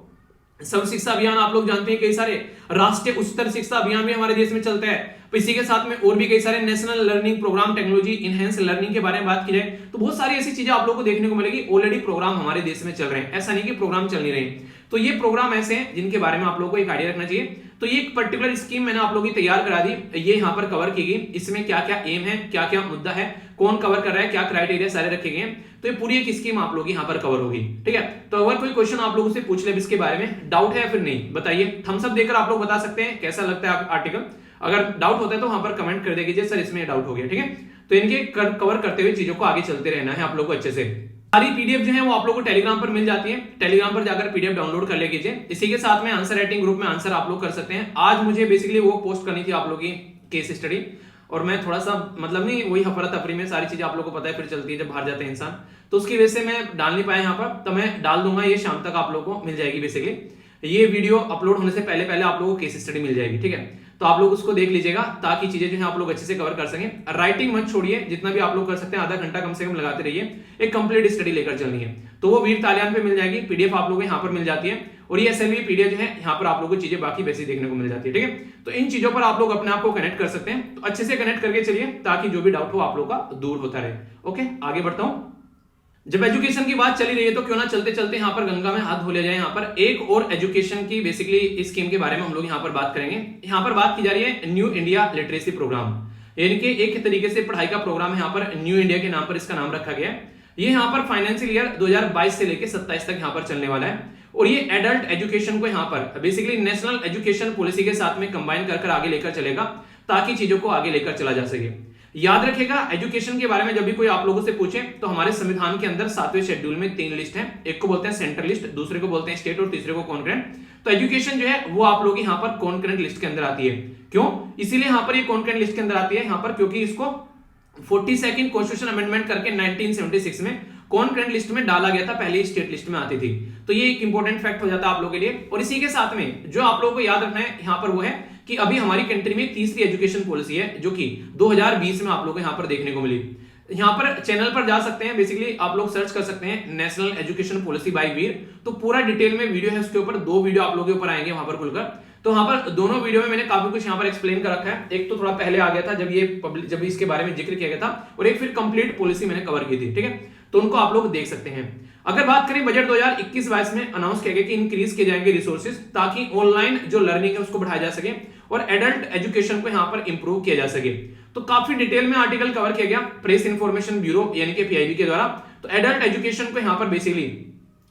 सर्व शिक्षा अभियान आप लोग जानते हैं, कई सारे राष्ट्रीय उच्चतर शिक्षा अभियान भी हमारे देश में चलता है। इसी के साथ में और भी कई सारे national learning programme, technology enhance learning के बारे में बात की जाए तो बहुत सारी ऐसी चीजें आप लोगों को देखने को मिलेगी। ऑलरेडी प्रोग्राम हमारे देश में चल रहे हैं, ऐसा नहीं कि प्रोग्राम चल नहीं रहे। तो ये प्रोग्राम ऐसे हैं जिनके बारे में आप लोगों को एक आइडिया रखना चाहिए। तो ये एक पर्टिकुलर स्कीम मैंने आप लोगों की तैयार करा दी, ये यहाँ पर कवर की गई। इसमें क्या क्या एम है, क्या क्या मुद्दा है, कौन कवर कर रहा है, क्या क्राइटेरिया सारे रखे गए हैं, तो ये पूरी एक स्कीम आप लोग यहाँ पर कवर होगी, ठीक है। तो अगर कोई क्वेश्चन आप लोगों से पूछ ले इसके बारे में, डाउट है या फिर नहीं, बताइए। थम्स अप देकर आप लोग बता सकते हैं कैसा लगता है आर्टिकल। अगर डाउट होता है तो वहां पर कमेंट कर दीजिए सर इसमें डाउट हो गया, ठीक है। तो इनके कवर करते हुए चीजों को आगे चलते रहना है आप लोग को अच्छे से। सारी पीडीएफ जो है वो आप लोग को टेलीग्राम पर मिल जाती है, टेलीग्राम पर जाकर पीडीएफ डाउनलोड कर ले कीजिए। इसी के साथ में आंसर राइटिंग ग्रुप में आंसर आप लोग कर सकते हैं। आज मुझे बेसिकली वो पोस्ट करनी थी आप लोगों की केस स्टडी, और मैं थोड़ा सा मतलब नहीं वही हफरा तफरी में सारी चीजें आप लोग को पता है फिर चलती है जब बाहर जाते हैं इंसान, तो उसकी वजह से मैं डाल नहीं पाया यहाँ पर। तो मैं डाल दूंगा, ये शाम तक आप लोग को मिल जाएगी। बेसिकली ये वीडियो अपलोड होने से पहले पहले आप लोगों को केस स्टडी मिल जाएगी, ठीक है। तो आप लोग उसको देख लीजिएगा ताकि चीजें जो है आप लोग अच्छे से कवर कर सकें। राइटिंग मत छोड़िए, जितना भी आप लोग कर सकते हैं आधा घंटा कम से कम लगाते रहिए, एक कंप्लीट स्टडी लेकर चलनी है। तो वो वीर तालियान पे मिल जाएगी, पीडीएफ आप लोगों को यहाँ पर मिल जाती है। और ये SLV PDF जो है यहाँ पर आप लोगों को चीजें बाकी वैसी देखने को मिल जाती है। ठीक है, तो इन चीजों पर आप लोग अपने आप को कनेक्ट कर सकते हैं। तो अच्छे से कनेक्ट करके चलिए ताकि जो भी डाउट हो आप लोग का दूर होता रहे। ओके, आगे बढ़ता हूं। जब एजुकेशन की बात चली रही है तो क्यों ना चलते चलते यहाँ पर गंगा में हाथ धो लिया जाए। यहाँ पर एक और एजुकेशन की बेसिकली स्कीम के बारे में हम लोग यहाँ पर बात करेंगे। यहाँ पर बात की जा रही है न्यू इंडिया लिटरेसी प्रोग्राम, यानी कि एक तरीके से पढ़ाई का प्रोग्राम है। यहाँ पर न्यू इंडिया के नाम पर इसका नाम रखा गया है। ये यहाँ पर फाइनेंशियल ईयर 2022 से लेकर 27 तक यहाँ पर चलने वाला है और ये एडल्ट एजुकेशन को यहाँ पर बेसिकली नेशनल एजुकेशन पॉलिसी के साथ में कंबाइन कर आगे लेकर चलेगा ताकि चीजों को आगे लेकर चला जा सके। याद रखिएगा, एजुकेशन के बारे में जब भी कोई आप लोगों से पूछे तो हमारे संविधान के अंदर 7वें शेड्यूल में 3 लिस्ट है। एक को बोलते हैं सेंट्रल लिस्ट, दूसरे को बोलते हैं स्टेट और तीसरे को कॉन्करेंट। तो एजुकेशन जो है वो आप लोग यहाँ पर कॉन्करेंट लिस्ट के अंदर आती है। क्यों? इसीलिए यहाँ पर ये कॉन्करेंट लिस्ट के अंदर आती है यहाँ पर क्योंकि इसको 42nd कॉन्स्टिट्यूशन अमेंडमेंट करके 1976 में कॉन्करेंट लिस्ट में डाला गया था, पहले स्टेट लिस्ट में आती थी। तो ये एक इंपॉर्टेंट फैक्ट हो जाता है आप लोगों के लिए। और इसी के साथ में जो आप लोगों को याद रखना है यहाँ पर वो है कि अभी हमारी कंट्री में तीसरी एजुकेशन पॉलिसी है जो कि 2020 में आप लोगों को यहाँ पर देखने को मिली। यहाँ पर चैनल पर जा सकते हैं, बेसिकली आप लोग सर्च कर सकते हैं नेशनल एजुकेशन पॉलिसी बाय वीर, तो पूरा डिटेल में वीडियो है उसके ऊपर। 2 वीडियो आप लोगों के ऊपर आएंगे वहां पर खुलकर। तो वहां पर दोनों वीडियो में मैंने काफी कुछ यहाँ पर एक्सप्लेन कर रखा है। एक तो थोड़ा पहले आ गया था जब इसके बारे में जिक्र किया गया था, और एक फिर कंप्लीट पॉलिसी मैंने कवर की थी। ठीक है, तो उनको आप लोग देख सकते हैं। अगर बात करें बजट 2021-22 में अनाउंस किया गया कि इंक्रीज किए जाएंगे रिसोर्सेज ताकि ऑनलाइन जो लर्निंग है उसको बढ़ाया जा सके और एडल्ट एजुकेशन को यहाँ पर इंप्रूव किया जा सके। तो काफी डिटेल में आर्टिकल कवर किया गया प्रेस इंफॉर्मेशन ब्यूरो यानी कि PIB के द्वारा। तो एडल्ट एजुकेशन को यहाँ पर बेसिकली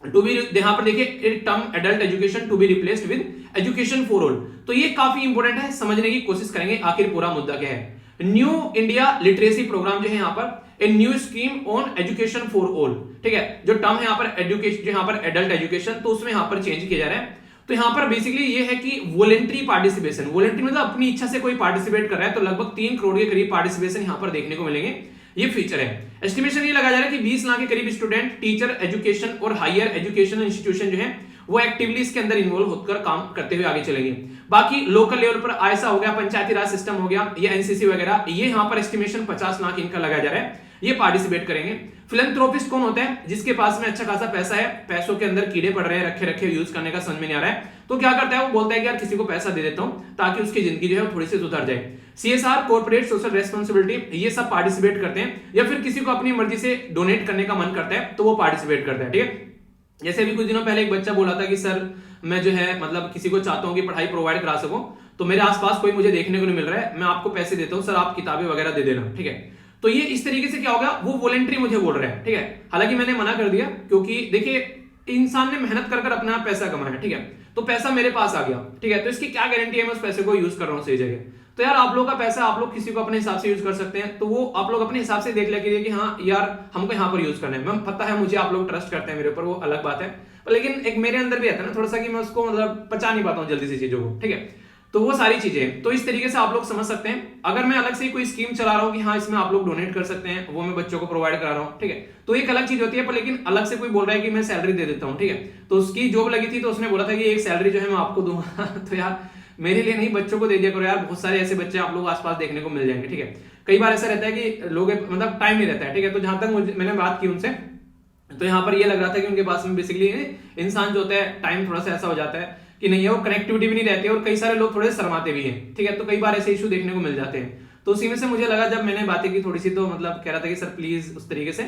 टू बी, यहाँ पर देखिए term adult education to be replaced with education for all. तो ये काफी इंपॉर्टेंट है, समझने की कोशिश करेंगे आखिर पूरा मुद्दा क्या है। न्यू इंडिया लिटरेसी प्रोग्राम जो है यहाँ पर a new scheme on education for all. ठीक है, जो टर्म है यहाँ पर एजुकेशन, जो यहाँ पर एडल्ट एजुकेशन, तो उसमें यहाँ पर चेंज किया जा रहा है। तो यहाँ पर बेसिकली ये है कि वॉलेंट्री पार्टिसिपेशन, वॉलेंट्री मतलब अपनी इच्छा से कोई पार्टिसिपेट कर रहा है। तो लगभग 3 करोड़ के करीब पार्टिसिपेशन यहाँ पर देखने को मिलेंगे। ये फीचर है। एस्टिमेशन ये लगाया जा रहा है कि 20 लाख के करीब स्टूडेंट, टीचर, एजुकेशन और हायर एजुकेशन इंस्टीट्यूशन जो है वो एक्टिवली इसके अंदर इन्वॉल्व होकर काम करते हुए आगे चलेंगे। बाकी लोकल लेवल पर आयसा हो गया, पंचायती राज सिस्टम हो गया, ये NCC वगैरह, ये यहाँ पर एस्टिमेशन 50 लाख इनका लगाया जा रहा है, ये पार्टिसिपेट करेंगे। फिलैंथ्रोपिस्ट कौन होता है? जिसके पास में अच्छा खासा पैसा है, पैसों के अंदर कीड़े पड़ रहे हैं, रखे रखे यूज करने का समझ में नहीं आ रहा है, तो क्या करता है वो बोलता है कि यार किसी को पैसा दे देता हूं ताकि उसकी जिंदगी जो है वो थोड़ी सी सुधर जाए। CSR, कॉर्पोरेट सोशल रेस्पॉन्सिबिलिटी, ये सब पार्टिसिपेट करते हैं। या फिर किसी को अपनी मर्जी से डोनेट करने का मन करता है तो वो पार्टिसिपेट करता है। ठीक है, जैसे अभी कुछ दिनों पहले एक बच्चा बोला था कि सर मैं जो है मतलब किसी को चाहता हूं कि पढ़ाई प्रोवाइड करा सकूं, तो मेरे आसपास कोई मुझे देखने को नहीं मिल रहा है, मैं आपको पैसे देता हूं, सर आप किताबें वगैरह दे देना। ठीक है, तो ये इस तरीके से क्या होगा, वो वॉलेंट्री मुझे बोल रहा है। ठीक है, हालांकि मैंने मना कर दिया क्योंकि देखिए इंसान ने मेहनत कर अपना पैसा कमाया। ठीक है, तो पैसा मेरे पास आ गया। ठीक है, तो इसकी क्या गारंटी है मैं उस पैसे को यूज कर रहा हूँ सही जगह। तो यार आप लोग का पैसा आप लोग किसी को अपने हिसाब से यूज कर सकते हैं, तो वो आप लोग अपने हिसाब से देख लिया कि हाँ यार हमको यहाँ पर यूज करना है। मैं पता है मुझे आप लोग ट्रस्ट करते हैं मेरे ऊपर, वो अलग बात है, लेकिन एक मेरे अंदर भी आता है ना थोड़ा सा कि मैं उसको मतलब पचा नहीं पाता हूँ जल्दी से चीजों को। ठीक है, तो वो सारी चीजें तो इस तरीके से आप लोग समझ सकते हैं। अगर मैं अलग से कोई स्कीम चला रहा हूँ कि हाँ इसमें आप लोग डोनेट कर सकते हैं, वो मैं बच्चों को प्रोवाइड करा रहा हूँ। ठीक है, तो एक अलग चीज होती है, पर लेकिन अलग से कोई बोल रहा है कि मैं सैलरी दे देता हूँ। ठीक है, तो उसकी जॉब लगी थी तो उसने बोला था कि एक सैलरी जो है मैं आपको दूंगा तो यार मेरे लिए नहीं, बच्चों को दे दिया करो यार, बहुत सारे ऐसे बच्चे आप लोग आसपास देखने को मिल जाएंगे। ठीक है, कई बार ऐसा रहता है कि लोग मतलब टाइम नहीं रहता है। ठीक है, तो जहां तक मैंने बात की उनसे, तो यहाँ पर ये लग रहा था कि उनके पास में बेसिकली इंसान जो होता है टाइम थोड़ा सा ऐसा हो जाता है कि नहीं है, वो कनेक्टिविटी भी नहीं रहती है और कई सारे लोग थोड़े शर्माते भी हैं। ठीक है, तो कई बार ऐसे इशू देखने को मिल जाते हैं। तो उसी में से मुझे लगा जब मैंने बातें की थोड़ी सी, तो मतलब कह रहा था कि सर प्लीज उस तरीके से,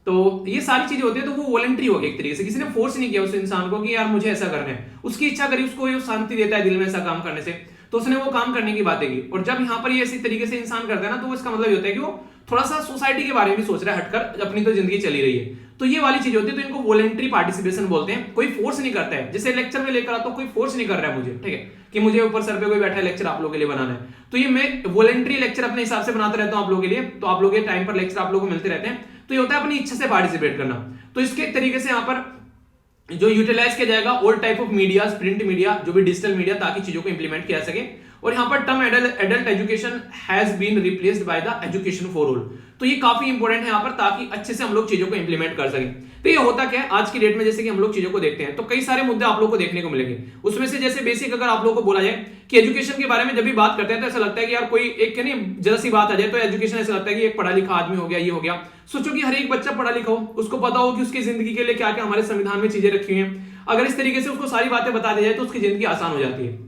तो ये सारी चीजें होती है। तो वो वॉलंटरी हो गई एक तरीके से, किसी ने फोर्स नहीं किया उस इंसान को कि यार मुझे ऐसा करना है, उसकी इच्छा करी, उसको ये शांति देता है दिल में ऐसा काम करने से, तो उसने वो काम करने की बातें की। और जब यहाँ पर ये इसी तरीके से इंसान करता है ना, तो इसका मतलब ये होता है कि वो थोड़ा सा सोसाइटी के बारे में भी सोच रहा है हटकर, अपनी तो जिंदगी चली रही है। तो ये वाली चीज होती है, तो इनको वॉलंटरी पार्टिसिपेशन बोलते हैं। कोई फोर्स नहीं करता है, जैसे लेक्चर में लेकर आता हूं, कोई फोर्स नहीं कर रहा है मुझे, ठीक है, कि मुझे ऊपर सर पे कोई बैठा है लेक्चर आप लोगों के लिए बनाना है। तो ये मैं वॉलंटरी लेक्चर अपने हिसाब से बनाता रहता हूं आप लोगों के लिए, तो आप लोगों के टाइम पर लेक्चर आप लोगों को मिलते रहते हैं। तो ये होता है अपनी इच्छा से पार्टिसिपेट करना। तो इसके तरीके से यहाँ पर जो यूटिलाइज किया जाएगा all type of media, print media, जो भी डिजिटल मीडिया, ताकि चीजों को इंप्लीमेंट किया सके। और यहाँ पर term adult education has been replaced by the education for all. तो ये काफी इंपॉर्टेंट है यहाँ पर, ताकि अच्छे से हम लोग चीजों को इंप्लीमेंट कर सकें। तो ये होता क्या है आज की डेट में, जैसे कि हम लोग चीजों को देखते हैं तो कई सारे मुद्दे आप लोग को देखने को मिलेंगे। उसमें से जैसे बेसिक अगर आप लोगों को बोला जाए कि एजुकेशन के बारे में जब भी बात करते हैं तो ऐसा लगता है कि यार कोई एक नहीं जरा सी बात आ जाए तो एजुकेशन ऐसा लगता है कि एक पढ़ा लिखा आदमी हो गया, ये हो गया। सोचो कि हर एक बच्चा पढ़ा लिखा हो, उसको पता हो कि उसकी जिंदगी के लिए क्या क्या हमारे संविधान में चीजें रखी हुई हैं। अगर इस तरीके से उसको सारी बातें बता दी जाए तो उसकी जिंदगी आसान हो जाती है।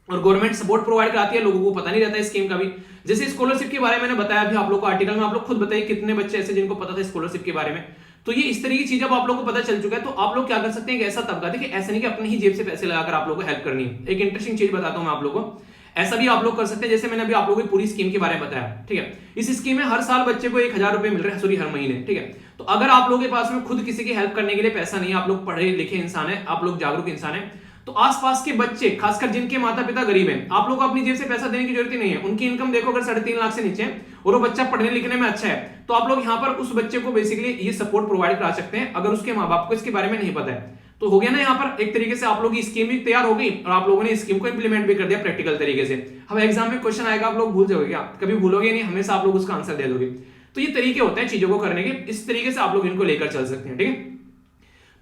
और गवर्नमेंट सपोर्ट प्रोवाइड कराती है, लोगों को पता नहीं रहता है स्कीम का भी। जैसे स्कॉलरशिप के बारे में मैंने बताया अभी आप लोगों को आर्टिकल में, आप लोग खुद बताइए कितने बच्चे ऐसे जिनको पता था स्कॉलरशिप के बारे में। तो ये इस तरह की चीज अब आप लोगों को पता चल चुका है, तो आप लोग क्या कर सकते हैं कि ऐसा तबका, देखिए ऐसा नहीं कि अपनी ही जेब से पैसे लगाकर आप लोगों को हेल्प करनी है। एक इंटरेस्टिंग चीज बताता हूं मैं आप लोगों को, ऐसा भी आप लोग कर सकते हैं। जैसे मैंने अभी आप लोगों को पूरी स्कीम के बारे में बताया, ठीक है। इस स्कीम में हर साल बच्चे को 1,000 रुपए मिल रहे हैं, सॉरी हर महीने, ठीक है। तो अगर आप लोगों के पास में खुद किसी की हेल्प करने के लिए पैसा नहीं है, आप लोग पढ़े लिखे इंसान है, आप लोग जागरूक इंसान है, तो आसपास के बच्चे, खासकर जिनके माता पिता गरीब हैं, आप लोग को अपनी जेब से पैसा देने की जरूरत ही नहीं है। उनकी इनकम देखो अगर 3.5 लाख से नीचे है और वो बच्चा पढ़ने लिखने में अच्छा है, तो आप लोग यहाँ पर उस बच्चे को बेसिकली ये सपोर्ट प्रोवाइड करा सकते हैं अगर उसके माँ बाप को इसके बारे में नहीं पता है। तो हो गया ना, यहाँ पर एक तरीके से आप लोगों की स्कीम भी तैयार हो गई और आप लोगों ने स्कीम को इंप्लीमेंट भी कर दिया प्रैक्टिकल तरीके से। अब एग्जाम में क्वेश्चन आएगा, आप लोग भूल जाओगे क्या? कभी भूलोगे नहीं, हमेशा आप लोग उसका आंसर दे दोगे। तो ये तरीके होते हैं चीजों को करने के, इस तरीके से आप लोग इनको लेकर चल सकते हैं, ठीक है।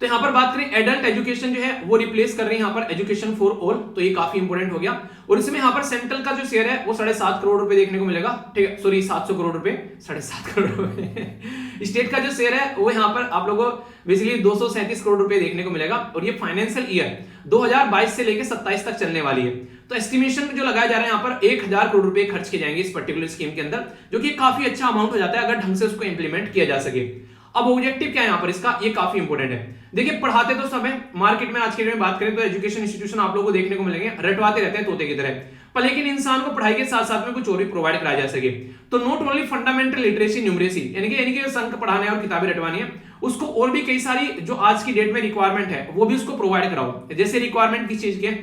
तो यहां पर बात करें एडल्ट एजुकेशन जो है वो रिप्लेस कर रही है यहां पर एजुकेशन फॉर ऑल, तो ये काफी इंपॉर्टेंट हो गया। और इसमें यहां पर सेंट्रल का जो शेयर है वो 7.5 करोड़ रुपए देखने को मिलेगा, ठीक है, सॉरी 700 करोड़ रुपए, 7.5 करोड़ रुपए। स्टेट का जो शेयर है वो यहां पर आप लोगों को बेसिकली 237 करोड़ रुपए देखने को मिलेगा। और ये फाइनेंशियल ईयर 2022 से लेकर 27 तक चलने वाली है। तो एस्टिमेशन जो लगाया जा रहा है यहाँ पर 1,000 करोड़ रुपए खर्च किए जाएंगे इस पर्टिकुलर स्कीम के अंदर, जो कि काफी अच्छा अमाउंट हो जाता है अगर ढंग से उसको इंप्लीमेंट किया जा सके। अब ऑब्जेक्टिव क्या है यहाँ पर इसका, ये काफी इंपॉर्टेंट है। देखिए पढ़ाते तो सब है, मार्केट में आज के डेट में बात करें तो एजुकेशन इंस्टीट्यूशन आप लोगों को देखने को मिलेंगे, रटवाते रहते हैं तोते की तरह, पर लेकिन इंसान को पढ़ाई के साथ साथ में कुछ और भी प्रोवाइड कराया जा सके। तो not only fundamental literacy numeracy, यानी कि संक पढ़ाना है और किताबें रटवानी है, उसको और भी कई सारी जो आज की डेट में रिक्वायरमेंट है वो भी उसको प्रोवाइड कराओ। जैसे रिक्वायरमेंट किस चीज के,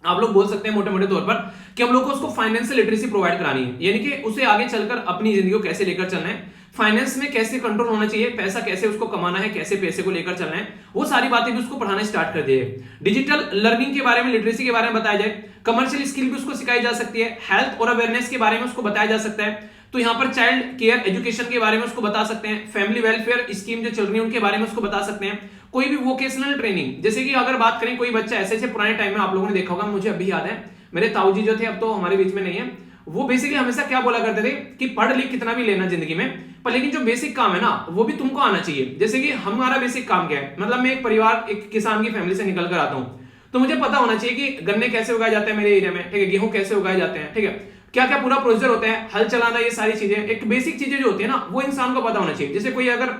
आप लोग बोल सकते हैं मोटे मोटे तौर पर कि हम लोग को उसको फाइनेंशियल लिटरेसी प्रोवाइड करानी है, यानी कि उसे आगे चलकर अपनी जिंदगी को कैसे लेकर चलना है, फाइनेंस में कैसे कंट्रोल होना चाहिए, पैसा कैसे उसको कमाना है, कैसे पैसे को लेकर चलना है, वो सारी बातें भी उसको पढ़ाना स्टार्ट कर दिए। डिजिटल लर्निंग के बारे में, लिटरेसी के बारे में बताया जाए, कमर्शियल स्किल भी उसको सिखाई जा सकती है, हेल्थ और अवेयरनेस के बारे में उसको बताया जा सकता है। तो यहाँ पर चाइल्ड केयर एजुकेशन के बारे में उसको बता सकते हैं, फैमिली वेलफेयर स्कीम जो चल रही है उनके बारे में उसको बता सकते हैं, कोई भी वोकेशनल ट्रेनिंग, जैसे कि अगर बात करें कोई बच्चा ऐसे पुराने टाइम में आप लोगों ने देखा होगा, मुझे अभी याद है, मेरे ताऊजी जो थे अब तो हमारे बीच में नहीं है, वो बेसिकली हमेशा क्या बोला करते थे कि पढ़ लिख कितना भी लेना जिंदगी में, पर लेकिन जो बेसिक काम है ना वो भी तुमको आना चाहिए। जैसे कि हमारा बेसिक काम क्या है, मतलब मैं एक परिवार, एक किसान की फैमिली से निकल कर आता हूं, तो मुझे पता होना चाहिए कि गन्ने कैसे उगाए जाते हैं मेरे एरिया में, ठीक है, गेहूं कैसे उगाए जाते हैं, ठीक है, क्या क्या पूरा प्रोसीजर होता है, हल चलाना, ये सारी चीजें, एक बेसिक चीजें जो होती है ना वो इंसान को पता होना चाहिए। जैसे कोई अगर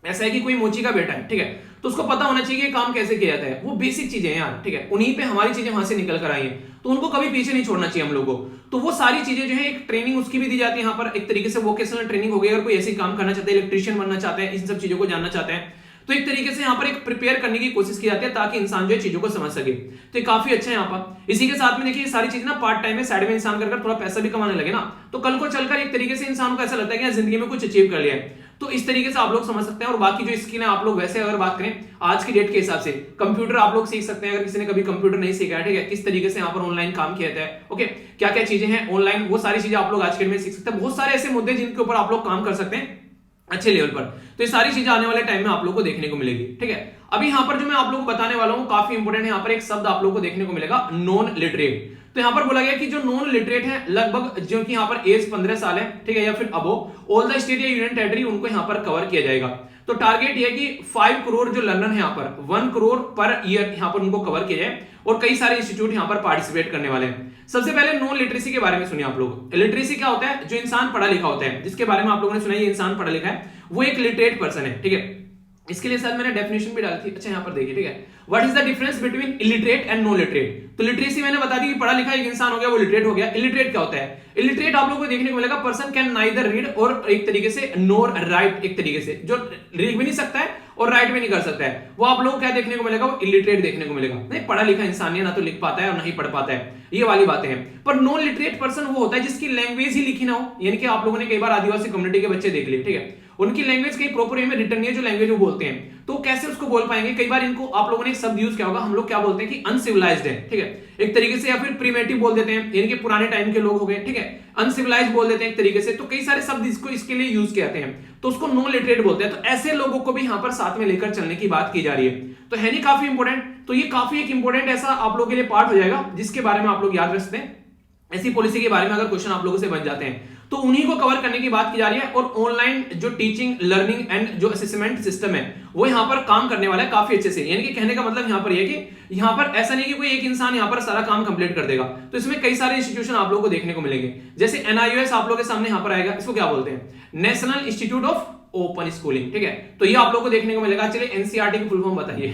ऐसा है कि कोई मोची का बेटा है, ठीक है, तो उसको पता होना चाहिए कि काम कैसे किया जाता है, वो बेसिक चीजें हैं यार, ठीक है, उन्हीं पे हमारी चीजें वहां से निकल कर आई हैं, तो उनको कभी पीछे नहीं छोड़ना चाहिए हम लोगों को। तो वो सारी चीजें जो है एक ट्रेनिंग उसकी भी दी जाती है यहाँ पर, एक तरीके से वोकेशनल ट्रेनिंग हो गई। अगर कोई ऐसे काम करना चाहता है, इलेक्ट्रिशियन बनना चाहता है, इन सब चीजों को जानना चाहते हैं, तो एक तरीके से यहाँ पर एक प्रिपेयर करने की कोशिश की जाती है ताकि इंसान जो है चीजों को समझ सके। तो ये काफी अच्छा है यहाँ पर। इसी के साथ में देखिए सारी चीजें ना पार्ट टाइम में साइड में इंसान कर थोड़ा पैसा भी कमाने लगे ना, तो कल को चलकर एक तरीके से इंसान को ऐसा लगता है कि जिंदगी में कुछ अचीव कर लिया है। तो इस तरीके से आप लोग समझ सकते हैं। और बाकी जो स्किल है आप लोग वैसे अगर बात करें आज की डेट के हिसाब से, कंप्यूटर आप लोग सीख सकते हैं अगर किसी ने कभी कंप्यूटर नहीं सीखा है, ठीक है, किस तरीके से यहाँ पर ऑनलाइन काम किया जाता है, ओके, क्या क्या चीजें हैं ऑनलाइन, वो सारी चीजें आप लोग आज के डेट में सीख सकते हैं। बहुत सारे ऐसे मुद्दे जिनके ऊपर आप लोग काम कर सकते हैं अच्छे लेवल पर। तो ये सारी चीजें आने वाले टाइम में आप लोगों को देखने को मिलेगी, ठीक है। अभी यहाँ पर जो मैं आप लोगों को बताने वाला हूँ काफी इंपोर्टेंट है, यहाँ पर एक शब्द आप लोगों को देखने को मिलेगा, नॉन लिटरेट। तो यहाँ पर बोला गया कि जो नॉन लिटरेट है लगभग जो कि यहाँ पर एज 15 साल है, ठीक है, या फिर अबोव ऑल द स्टेट या यूनियन टेरिटरी, उनको यहाँ पर कवर किया जाएगा। तो टारगेट ये है कि 5 करोड़ जो लर्नर है यहाँ पर 1 करोड़ पर ईयर यहाँ पर उनको कवर किया जाए, और कई सारे इंस्टीट्यूट यहाँ पर पार्टिसिपेट करने वाले हैं। सबसे पहले नॉन लिटरेसी के बारे में सुनिए आप लोग। लिटरेसी क्या होता है, जो इंसान पढ़ा लिखा होता है, जिसके बारे में आप लोगों ने सुना है ये इंसान पढ़ा लिखा है, वो एक लिटरेट पर्सन है, ठीक है। इसके लिए सर मैंने डेफिनेशन भी डाली थी, अच्छा यहाँ पर देखिए, ठीक है, what is the difference between illiterate and no literate. तो लिटरेसी मैंने बता दी कि पढ़ा लिखा एक इंसान हो गया वो लिटरेट हो गया। इलिटरेट क्या होता है, इलिटरेट आप लोगों को देखने को मिलेगा पर्सन कैन नाइदर रीड और एक तरीके से नोर राइट, एक तरीके से जो रीड भी नहीं सकता है और राइट भी नहीं कर सकता है, वो आप लोग क्या देखने को मिलेगा, वो इलिटरेट देखने को मिलेगा। नहीं पढ़ा लिखा इंसान है, ना तो लिख पाता है और ना ही पढ़ पाता है, ये वाली बातें हैं। पर नॉन लिटरेट पर्सन वो होता है जिसकी लैंग्वेज ही लिखी ना हो, यानी कि आप लोगों ने कई बार आदिवासी कम्युनिटी के बच्चे देख लिए, ठीक है, उनकी लैंग्वेज कहीं प्रॉपर वे में रिटर्न नहीं है, जो लैंग्वेज वो बोलते हैं, तो कैसे उसको बोल पाएंगे। कई बार इनको आप लोगों ने एक शब्द यूज किया होगा, हम लोग क्या बोलते हैं कि अनसिविलाइज्ड है, ठीक है, एक तरीके से, या फिर प्रिमेटिव बोल देते हैं, यानी कि पुराने टाइम के लोग हो गए, ठीक है, अनसिविलाइज्ड बोल देते हैं एक तरीके से। तो कई सारे शब्द इसको इसके लिए यूज किए जाते हैं, तो उसको नॉन लिटरेट बोलते हैं। तो ऐसे लोगों को भी यहाँ पर साथ में लेकर चलने की बात की जा रही है, तो है नहीं काफी इंपोर्टेंट। तो ये काफी एक इंपोर्टेंट ऐसा आप लोगों के लिए पार्ट हो जाएगा जिसके बारे में आप लोग याद रखते हैं। ऐसी पॉलिसी के बारे में अगर क्वेश्चन आप लोगों से बन जाते हैं तो उन्हीं को कवर करने की बात की जा रही है। और ऑनलाइन जो टीचिंग लर्निंग एंड जो असेसमेंट सिस्टम है वो यहां पर काम करने वाला है काफी अच्छे से। यानी कि कहने का मतलब यहां पर यह कि यहां पर ऐसा नहीं कि कोई एक इंसान यहां पर सारा काम कंप्लीट कर देगा। तो इसमें कई सारे इंस्टीट्यूशन आप लोगों को देखने को मिलेंगे, जैसे NIOS आप लोगों के सामने यहां पर आएगा। इसको क्या बोलते हैं? National institute of open schooling, ठीक है। तो ये आप लोगों को देखने को मिलेगा। चलिए NCERT की फुल फॉर्म बताइए।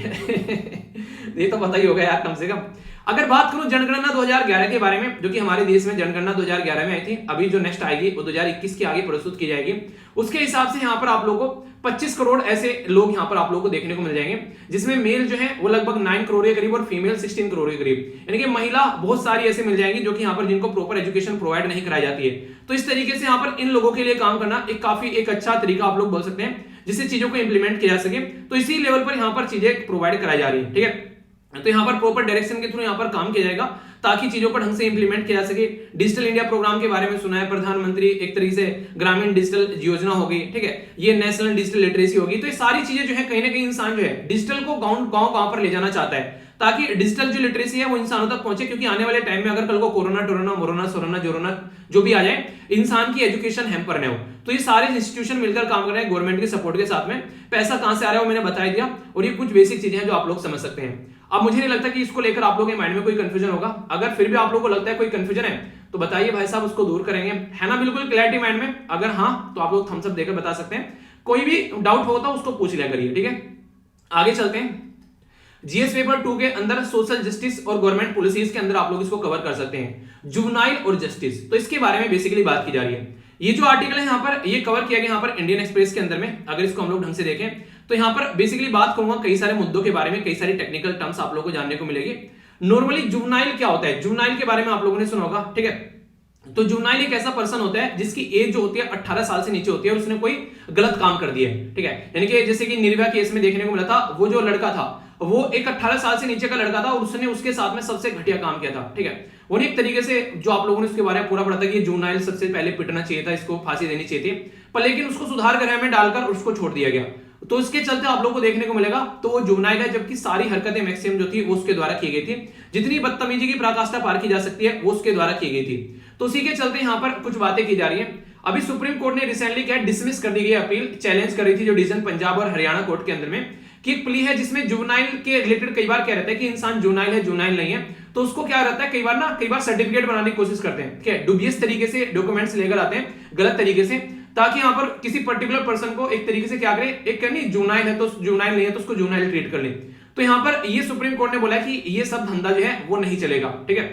ये तो पता ही होगा यार कम से कम। अगर बात करूं जनगणना 2011 के बारे में, जो कि हमारे देश में जनगणना 2011 में आई थी, अभी जो नेक्स्ट आएगी वो 2021 के आगे प्रस्तुत की जाएगी, उसके हिसाब से यहां पर आप लोगों को 25 करोड़ ऐसे लोग यहां पर आप लोगों को देखने को मिल जाएंगे, जिसमें मेल जो है वो लगभग 9 करोड़ के करीब और फीमेल 16 करोड़ के करीब। यानी कि महिला बहुत सारी ऐसे मिल जाएंगी जो कि यहां पर जिनको प्रॉपर एजुकेशन प्रोवाइड नहीं कराई जाती है। तो इस तरीके से यहां पर इन लोगों के लिए काम करना एक काफी एक अच्छा तरीका आप लोग बोल सकते हैं, जिससे चीजों को इंप्लीमेंट किया जा सके। तो इसी लेवल पर यहां पर चीजें प्रोवाइड कराई जा रही है, ठीक है। तो यहां पर प्रॉपर डायरेक्शन के थ्रू यहां पर काम किया जाएगा ताकि चीजों को ढंग से इंप्लीमेंट किया जा सके। डिजिटल इंडिया प्रोग्राम के बारे में सुना है, प्रधानमंत्री एक तरीके से ग्रामीण डिजिटल योजना होगी, ठीक है, ये नेशनल डिजिटल लिटरेसी होगी। तो ये सारी चीजें जो है कहीं ना कहीं इंसान जो है डिजिटल को गांव पर ले जाना चाहता है, ताकि डिजिटल जो लिटरेसी है वो इंसानों तक पहुंचे। क्योंकि आने वाले टाइम में अगर कल को कोरोना टोरोना मोरोना सोरोना जोरोना जो भी आ जाए, इंसान की एजुकेशन हैम्पर न हो। तो ये सारे इंस्टीट्यूशन मिलकर काम कर रहे हैं गवर्नमेंट के सपोर्ट के साथ में। पैसा कहां से आ रहा है वो मैंने बता दिया, और ये कुछ बेसिक चीजें हैं जो आप लोग समझ सकते हैं। अब मुझे नहीं लगता कि इसको लेकर आप लोगों के माइंड में कोई कंफ्यूजन होगा। अगर फिर भी आप लोगों को लगता है कोई कंफ्यूजन है तो बताइए भाई साहब, उसको दूर करेंगे, है ना बिल्कुल क्लैरिटी माइंड में? अगर हाँ तो आप लोग थम्स अप देकर बता सकते हैं। कोई भी डाउट होता है उसको पूछ लिया करिए, ठीक है। आगे चलते हैं। जीएस पेपर 2 के अंदर सोशल जस्टिस और गवर्नमेंट पॉलिसीज के अंदर आप लोग इसको कवर कर सकते हैं, जुवेनाइल और जस्टिस। तो इसके बारे में बेसिकली बात की जा रही है। ये जो आर्टिकल है यहाँ पर ये कवर किया गया यहाँ पर इंडियन एक्सप्रेस के अंदर में। अगर इसको हम लोग ढंग से देखें तो यहाँ पर बेसिकली बात करूंगा कई सारे मुद्दों के बारे में, कई सारी टेक्निकल टर्म्स आप लोगों को जानने को मिलेगी। नॉर्मली जुवेनाइल क्या होता है? जुवेनाइल के बारे में आप लोगों ने सुना होगा, ठीक है। तो जुवेनाइल एक ऐसा पर्सन होता है जिसकी एज जो होती है 18 साल से नीचे होती है और उसने कोई गलत काम कर दिया है, ठीक है। यानी कि जैसे कि निर्भया केस में देखने को मिला था, वो जो लड़का था वो एक 18 साल से नीचे का लड़का था और उसने उसके साथ में सबसे घटिया काम किया था, ठीक है। वो एक तरीके से जो आप लोगों ने उसके बारे में पूरा पढ़ा था कि जुवेनाइल सबसे पहले पिटना चाहिए था, इसको फांसी देनी चाहिए थी, पर लेकिन उसको सुधार गृह में डालकर उसको छोड़ दिया गया। तो इसके चलते आप लोगों को देखने को मिलेगा तो वो जुवेनाइल है, जबकि सारी हरकतें मैक्सिमम जो थी वो उसके द्वारा की गई थी। जितनी बदतमीजी की पराकाष्ठा पार की जा सकती है वो उसके द्वारा की गई थी। तो उसी के चलते यहां पर कुछ बातें की जा रही है। अभी सुप्रीम कोर्ट ने रिसेंटली क्या डिसमिस कर दी गई अपील, चैलेंज कर रही थी जो डिवीजन पंजाब और हरियाणा कोर्ट के अंदर में, कि एक प्ली है जिसमें जुवेनाइल के रिलेटेड कई बार क्या रहता है कि इंसान जुवेनाइल है जुवेनाइल नहीं है, तो उसको क्या रहता है कई बार सर्टिफिकेट बनाने की कोशिश करते हैं, ठीक है, डुबियस तरीके से डॉक्यूमेंट्स लेकर आते हैं गलत तरीके से, ताकि यहां पर किसी पर्टिकुलर पर्सन को एक तरीके से क्या करे, एक नहीं जुवेनाइल है तो जुवेनाइल नहीं है तो उसको जुवेनाइल ट्रीट कर ले। तो यहां पर ये सुप्रीम कोर्ट ने बोला कि ये सब धंधा जो है वो नहीं चलेगा, ठीक है।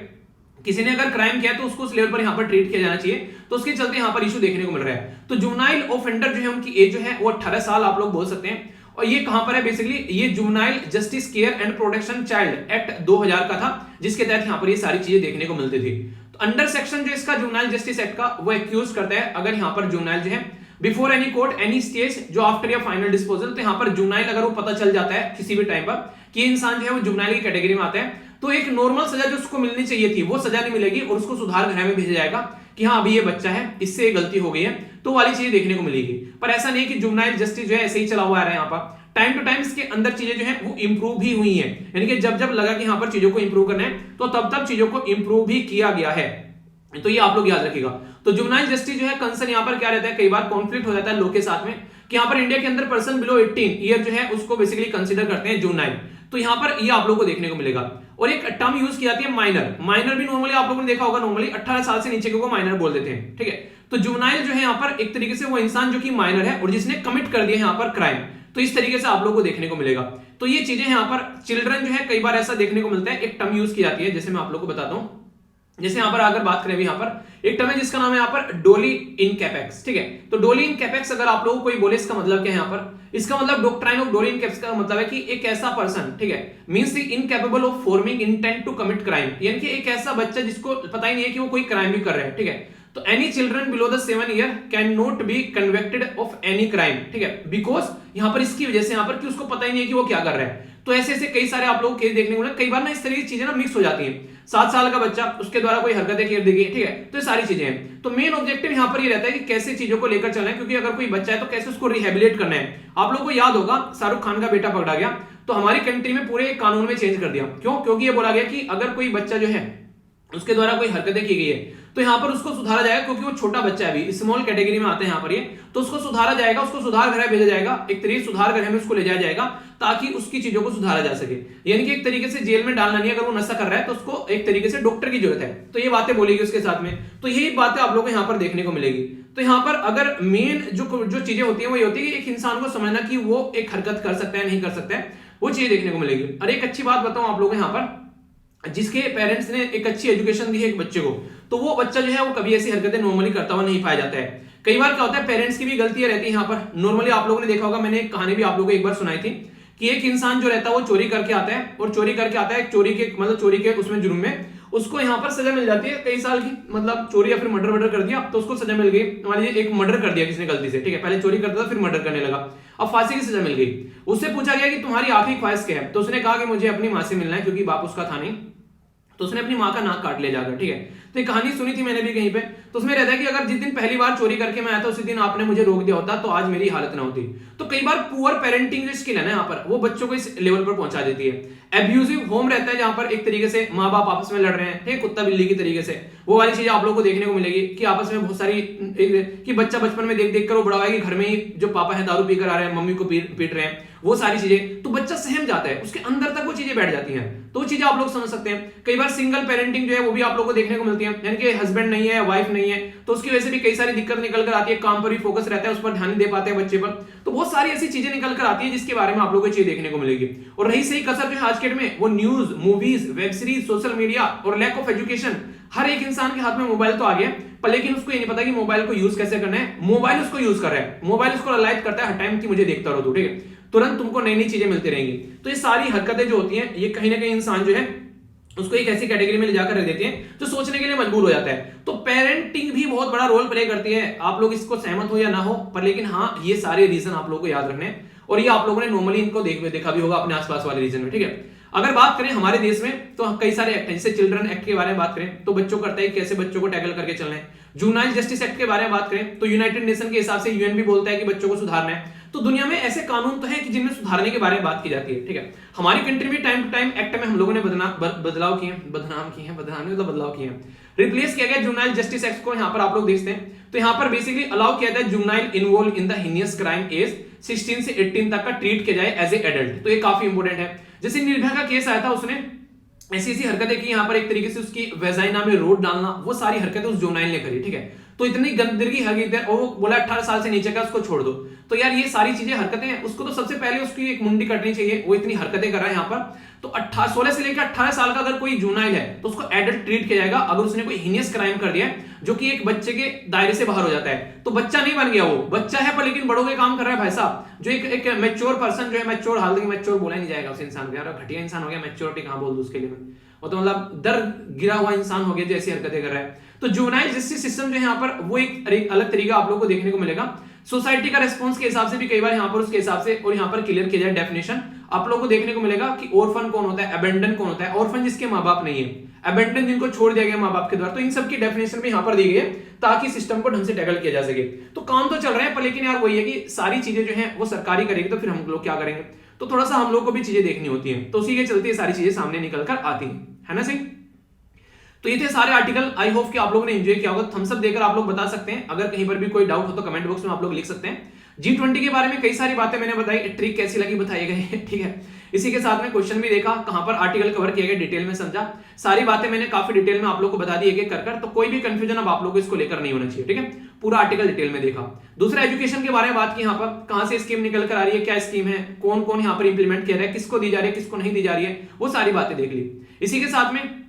किसी ने अगर क्राइम किया तो उसको उस लेवल पर यहां पर ट्रीट किया जाना चाहिए। तो उसके चलते यहां पर इशू देखने को मिल रहा है। तो जुवेनाइल ऑफेंडर जो है उनकी एज जो है वो 18 साल आप लोग बोल सकते हैं। और ये कहां पर है? बेसिकली ये juvenile justice care and protection child act 2000 का था, जिसके तहत यहां पर ये सारी चीजें देखने को मिलती थी। तो अंडर सेक्शन जो इसका जुवेनाइल जस्टिस एक्ट का वो एक्यूज करता है अगर यहां पर जुवेनाइल जो है before any court any stage जो आफ्टर या फाइनल डिस्पोजल, तो यहां पर जुवेनाइल अगर वो पता चल जाता है किसी भी टाइम पर कि इंसान जो है वो जुवेनाइल की कैटेगरी में आता है, तो एक नॉर्मल सजा जो उसको मिलनी चाहिए थी वो सजा नहीं मिलेगी और उसको सुधार गृह में भेजा जाएगा कि हाँ अभी ये बच्चा है, इससे गलती हो गई है, तो वाली चीजें देखने को मिलेगी। पर ऐसा नहीं कि जुवेनाइल जस्टिस जो है ऐसे ही चला हुआ आ रहा है। यहाँ पर टाइम टू टाइम इसके अंदर चीजें जो है वो इंप्रूव भी हुई हैं, यानी कि जब जब लगा कि यहाँ पर चीजों को इंप्रूव करना है तो तब तब चीजों को इंप्रूव भी किया गया है। तो ये आप लोग याद रखिएगा। तो जुवेनाइल जस्टिस जो है कंसर्न यहाँ पर क्या रहता है, कई बार कॉन्फ्लिक्ट हो जाता है लॉ के साथ में कि यहाँ पर इंडिया के अंदर पर्सन बिलो 18 ईयर जो है उसको बेसिकली कंसीडर करते हैं जुवेनाइल। तो यहाँ पर ये आप लोगों को देखने को मिलेगा। और एक टर्म यूज की जाती है माइनर। माइनर भी नॉर्मली आप लोगों ने देखा होगा, नॉर्मली 18 साल से नीचे को माइनर बोल देते हैं, ठीक है। तो जुवेनाइल जो है यहाँ पर एक तरीके से वो इंसान जो कि माइनर है और जिसने कमिट कर दिया यहाँ पर क्राइम, तो इस तरीके से आप लोगों को देखने को मिलेगा। तो ये चीजें यहाँ पर चिल्ड्रन जो है कई बार ऐसा देखने को मिलता है। एक टर्म यूज की जाती है जैसे मैं आप लोगों को बताता हूँ। जैसे यहाँ पर अगर बात करें यहाँ पर एक टर्म है जिसका नाम है यहाँ पर डोली इन कैपेक्स, ठीक है। तो डोली इन कैपेक्स अगर आप लोगों को कोई बोले इसका मतलब क्या है यहाँ पर, इसका मतलब डॉक्ट्राइन ऑफ डोली इन कैपेक्स का मतलब है कि एक ऐसा पर्सन, ठीक है, means the incapable of forming intent to commit crime, यानी कि एक ऐसा बच्चा जिसको पता ही नहीं है कि वो कोई क्राइम भी कर रहा है, ठीक है। तो any children below the 7 year can not be convicted of any crime, ठीक है, बिकॉज यहाँ पर इसकी वजह से यहाँ पर कि उसको पता ही नहीं है कि वो क्या कर रहा है। तो ऐसे ऐसे कई सारे आप लोग केस देखने को मिले। कई बार ना इस तरह की चीजें ना मिक्स हो जाती हैं। 7 साल का बच्चा, उसके द्वारा कोई हरकतें कर दी गई, ठीक है, तो ये सारी चीजें हैं। तो मेन ऑब्जेक्टिव यहाँ पर ये रहता है कि कैसे चीजों को लेकर चलना है, क्योंकि अगर कोई बच्चा है तो कैसे उसको रिहेबिलिटेट करना है। आप लोगों को याद होगा शाहरुख खान का बेटा पकड़ा गया तो हमारी कंट्री में पूरे कानून में चेंज कर दिया। क्यों? क्योंकि ये बोला गया कि अगर कोई बच्चा जो है उसके द्वारा कोई हरकतें की गई है, तो यहां पर उसको सुधारा जाएगा, क्योंकि वो छोटा बच्चा है, अभी स्मॉल कैटेगरी में आते हैं यहां पर ये, तो उसको सुधारा जाएगा, उसको सुधार गृह भेजा जाएगा, एक तरीके सुधार गृह में उसको ले जाया जाएगा ताकि उसकी चीजों को सुधारा जा सके। यानी कि एक तरीके से जेल में डालना नहीं, अगर वो नशा कर रहा है तो उसको एक तरीके से डॉक्टर की जरूरत है, तो ये बातें बोलेगी उसके साथ में। तो यही बातें आप लोगों को यहाँ पर देखने को मिलेगी। तो यहाँ पर अगर मेन जो चीजें होती है वो ये होती है कि एक इंसान को समझना कि वो एक हरकत कर सकता है नहीं कर सकता है, वो चीज देखने को मिलेगी। और एक अच्छी बात बताऊं आप लोगों को, यहाँ पर जिसके पेरेंट्स ने एक अच्छी एजुकेशन दी है एक बच्चे को, तो वो बच्चा जो है वो कभी ऐसी हरकतें नॉर्मली करता हुआ नहीं पाया जाता है। कई बार क्या होता है, पेरेंट्स की भी गलतियां रहती है यहाँ पर। नॉर्मली आप लोगों ने देखा होगा, मैंने एक कहानी भी आप लोगों को एक बार सुनाई थी कि एक इंसान जो रहता है वो चोरी करके आता है, और चोरी करके आता है चोरी के उसमें जुर्म में उसको यहाँ पर सजा मिल जाती है कई साल की, मतलब चोरी या फिर मर्डर कर दिया तो उसको सजा मिल गई। मान लीजिए एक मर्डर कर दिया किसने गलती से, ठीक है, पहले चोरी करता था फिर मर्डर करने लगा, अब फांसी की सजा मिल गई। उससे पूछा गया कि तुम्हारी आखिरी ख्वाहिश क्या है, तो उसने कहा कि मुझे अपनी मां से मिलना है, क्योंकि बाप उसका था नहीं, तो उसने अपनी मां का नाक काट लिया जाकर, ठीक है। तो एक कहानी सुनी थी मैंने भी कहीं पे, तो उसमें रहता है कि अगर जिस दिन पहली बार चोरी करके मैं आया था उसी दिन आपने मुझे रोक दिया होता तो आज मेरी हालत ना होती। तो कई बार पुअर पेरेंटिंग जो स्किल है ना यहाँ पर, वो बच्चों को इस लेवल पर पहुंचा देती है। एब्यूजिव होम रहता है जहां पर एक तरीके से माँ बाप आपस में लड़ रहे हैं, ठीक, कुत्ता बिल्ली की तरीके से, वो वाली चीजें आप लोगों को देखने को मिलेगी कि आपस में बहुत सारी कि बच्चा बचपन में देख देख कर वो बड़ा हुआ है कि घर में ही जो पापा है दारू पीकर आ रहे हैं, मम्मी को पीट रहे हैं, वो सारी चीजें, तो बच्चा सहम जाता है, उसके अंदर तक वो चीजें बैठ जाती हैं। तो वो चीजें आप लोग समझ सकते हैं। कई बार सिंगल पेरेंटिंग जो है वो भी आप लोगों को देखने को मिलती है, यानी कि हस्बैंड नहीं है, वाइफ नहीं है, तो उसकी वजह से भी कई सारी दिक्कत निकल कर आती है, काम पर भी फोकस रहता है, उस पर ध्यान नहीं दे पाते हैं बच्चे पर, तो बहुत सारी ऐसी चीजें निकल कर आती है जिसके बारे में आप लोगों को चीज देखने को मिलेगी। और रही सही कसर जो है आज के डेट में, वो news, movies, web series, social media और लैक ऑफ एजुकेशन। हर एक इंसान के हाथ में मोबाइल तो आ गया, पर लेकिन उसको ये नहीं पता कि मोबाइल को यूज कैसे करना है। मोबाइल उसको यूज कर रहा है, मोबाइल उसको लाइक करता है हर टाइम कि मुझे देखता रहो, ठीक है, तुरंत तुमको नई नई चीजें मिलती रहेंगी। तो ये सारी हरकतें जो होती हैं, ये कहीं ना कहीं इंसान जो है उसको एक ऐसी कैटेगरी में ले जाकर रख देती हैं जो सोचने के लिए मजबूर हो जाता है। तो पेरेंटिंग भी बहुत बड़ा रोल प्ले करती है, आप लोग इसको सहमत हो या ना हो, पर लेकिन हाँ, ये सारे रीजन आप लोगों को याद रखने, और ये आप लोगों ने नॉर्मली इनको देखा भी होगा अपने आसपास वाले रीजन में, ठीक है। अगर बात करें हमारे देश में, तो कई सारे एक्ट हैं, जैसे चिल्ड्रन एक्ट के बारे में बात करें तो बच्चों करता है कैसे बच्चों को टैकल करके चलना है। जुवेनाइल जस्टिस एक्ट के बारे में बात करें तो यूनाइटेड नेशन के हिसाब से यूएन भी बोलता है कि बच्चों को सुधारना है। तो दुनिया में ऐसे कानून तो हैं कि जिनमें सुधारने के बारे में बात की जाती है, ठीक है। हमारी कंट्री में टाइम टू टाइम एक्ट में हम लोगों ने बदलाव किए हैं, रिप्लेस किया गया जुवेनाइल जस्टिस एक्ट को। यहाँ पर आप लोग देखते हैं तो यहाँ पर बेसिकली अलाउ किया था juvenile involve in the heinous crime age 16 से 18 तक का ट्रीट किया जाए एज ए एडल्ट। तो ये काफी इंपॉर्टेंट है। जैसे निर्भया का केस आया था, उसने ऐसी हरकतें की, यहाँ पर एक तरीके से उसकी वेजाइना में रोड डालना, वो सारी हरकतें उस जुवेनाइल ने करी, ठीक है। तो इतनी गंदगी हरकत है, और वो बोला 18 साल से नीचे का उसको छोड़ दो। तो यार ये सारी चीजें हरकतें हैं, उसको तो सबसे पहले उसकी एक मुंडी कटनी चाहिए, वो इतनी हरकतें कर रहा है यहाँ पर। तो 16 से लेकर 18 साल का अगर कोई जुवेनाइल है तो उसको एडल्ट ट्रीट किया जाएगा अगर उसने कोई हीनियस क्राइम कर दिया है जो कि एक बच्चे के दायरे से बाहर हो जाता है। तो बच्चा नहीं बन गया, वो बच्चा है पर लेकिन बड़ों के काम कर रहा है भाई साहब। जो एक मैच्योर पर्सन जो है, मैच्योर हाल मैच्योर बोला नहीं जाएगा उस इंसान को, यार घटिया इंसान हो गया, मैच्योरिटी कहां बोल दूं उसके लिए मैं, वो तो मतलब डर गिरा हुआ इंसान हो गया जो ऐसी हरकतें कर रहा है। तो जुवेनाइल जस्टिस सिस्टम जो है यहाँ पर, वो एक अलग तरीका आप लोगों को देखने को मिलेगा। सोसाइटी का रेस्पॉन्स के हिसाब से भी कई बार यहाँ पर उसके हिसाब से, और यहाँ पर क्लियर किया जाए डेफिनेशन, आप लोगों को देखने को मिलेगा कि ऑर्फन कौन होता है, अबेंडन कौन होता है। ऑर्फन जिसके माँ बाप नहीं है, अबेंडन जिनको छोड़ दिया गया माँ बाप के द्वारा। तो इन सब की डेफिनेशन भी यहाँ पर दी गई है ताकि सिस्टम को ढंग से टैकल किया जा सके। तो काम तो चल रहे हैं, पर लेकिन यार वही है कि सारी चीजें जो है वो सरकारी करेगी तो फिर हम लोग क्या करेंगे, तो थोड़ा सा हम लोग को भी चीजें देखनी होती है। तो उसी के चलते सारी चीजें सामने निकल कर आती है ना सही। तो ये थे सारे आर्टिकल, आई होप कि आप लोगों ने एंजॉय किया होगा। थम्स अप देकर आप लोग बता सकते हैं, अगर कहीं पर भी कोई डाउट हो तो कमेंट बॉक्स में आप लोग लिख सकते हैं। G20 के बारे में कई सारी बातें मैंने बताई, ट्रिक कैसी लगी बताई गई, ठीक है। इसी के साथ में क्वेश्चन भी देखा, कहां पर आर्टिकल कवर किया गया, डिटेल में समझा। सारी बातें मैंने काफी डिटेल में आप लोग को बता दी एक कर, तो कोई भी कंफ्यूजन अब आप लोग को इसको लेकर नहीं होना चाहिए, ठीक है। पूरा आर्टिकल डिटेल में देखा। दूसरा एजुकेशन के बारे में बात की, यहाँ पर कहां से स्कीम निकल कर आ रही है, क्या स्कीम है, कौन कौन यहाँ पर इंप्लीमेंट किया रहा है, किसको दी जा रही है, किसको नहीं दी जा रही है, वो सारी बातें देख ली। इसी के साथ में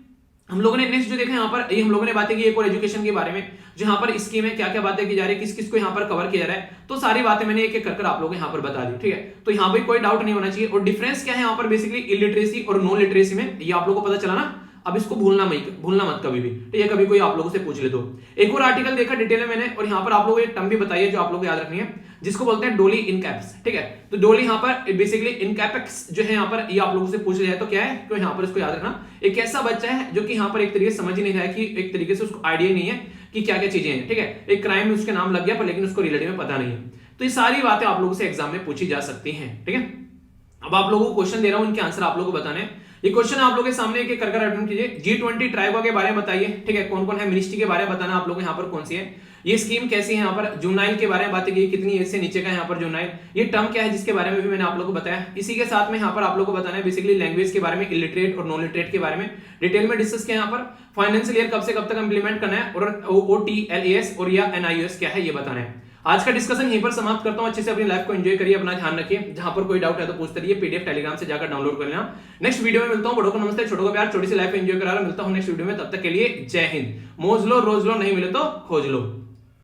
हम लोगों ने नेक्स्ट जो देखा यहाँ पर, ये हम लोगों ने बातें की एक और एजुकेशन के बारे में, जो यहाँ पर स्कीम है, क्या क्या बातें की जा रही है, किस किस को यहाँ पर कवर किया जा रहा है। तो सारी बातें मैंने एक एक कर आप लोगों को यहाँ पर बता दी, ठीक है। तो यहाँ पर कोई डाउट नहीं होना चाहिए। और डिफरेंस क्या है यहाँ पर बेसिकली इलिटरेसी और नॉन लिटरेसी में, ये आप लोगों को पता चला ना। अब इसको भूलना मत कभी भी, ठीक है। कभी कोई आप लोगों से पूछ ले तो। एक और आर्टिकल देखा डिटेल में मैंने, और यहाँ पर आप लोगों को एक टर्म भी बताई है जो आप लोगों को याद रखनी है, जिसको बोलते हैं डोली इन कैप्स, ठीक है। तो डोली यहाँ पर बेसिकली इन कैपेक्स जो है यहाँ पर, ये आप लोगों से पूछ लिया जाए तो क्या है, तो यहाँ पर इसको याद रखना, एक ऐसा बच्चा है जो कि यहाँ पर एक तरीके से समझ ही नहीं रहा है, कि एक तरीके से उसको आइडिया नहीं है कि क्या क्या चीजें हैं, ठीक है। एक क्राइम में उसके नाम लग गया पर लेकिन उसको रिलेटिव में पता नहीं है। तो ये सारी बातें आप लोगों से एग्जाम में पूछी जा सकती हैं, ठीक है। अब आप लोगों को क्वेश्चन दे रहा हूं, इनके आंसर आप लोगों को बताने हैं। ये क्वेश्चन आप लोगों के सामने एक एक कर अटेम्प्ट कीजिए। G20 ट्राइबा के बारे में बताइए, ठीक है, कौन कौन है, मिनिस्ट्री के बारे में बताना आप लोगों को यहाँ पर कौन सी है, ये स्कीम कैसी है, यहाँ पर जुनाइल के बारे में बात की, कितनी एज से नीचे का है यहाँ पर जुनाइल, ये टर्म क्या है जिसके बारे में भी मैंने आप लोगों को बताया। इसी के साथ में यहाँ पर आप लोगों को बताना है बेसिकली लैंग्वेज के बारे में, इलिटरेट और नॉन लिटरेट के बारे में डिटेल में डिस्कस किया। यहाँ पर फाइनेंशियल ईयर कब से कब तक इंप्लीमेंट करना है, और OTLAS और या NIOS क्या है ये बताना है। आज का डिस्कशन यहीं पर समाप्त करता हूं। अच्छे से अपनी लाइफ को एंजॉय करिए, अपना ध्यान रखिए। जहां पर कोई डाउट है तो पूछते रहिए, PDF टेलीग्राम से जाकर डाउनलोड कर लेना। नेक्स्ट वीडियो में मिलता हूं। बड़ों को नमस्ते, छोटों को प्यार, छोटी सी लाइफ एंजॉय करा रहा। मिलता हूं नेक्स्ट वीडियो में, तब तक के लिए जय हिंद। मौज लो रोज लो, नहीं मिले तो खोज लो।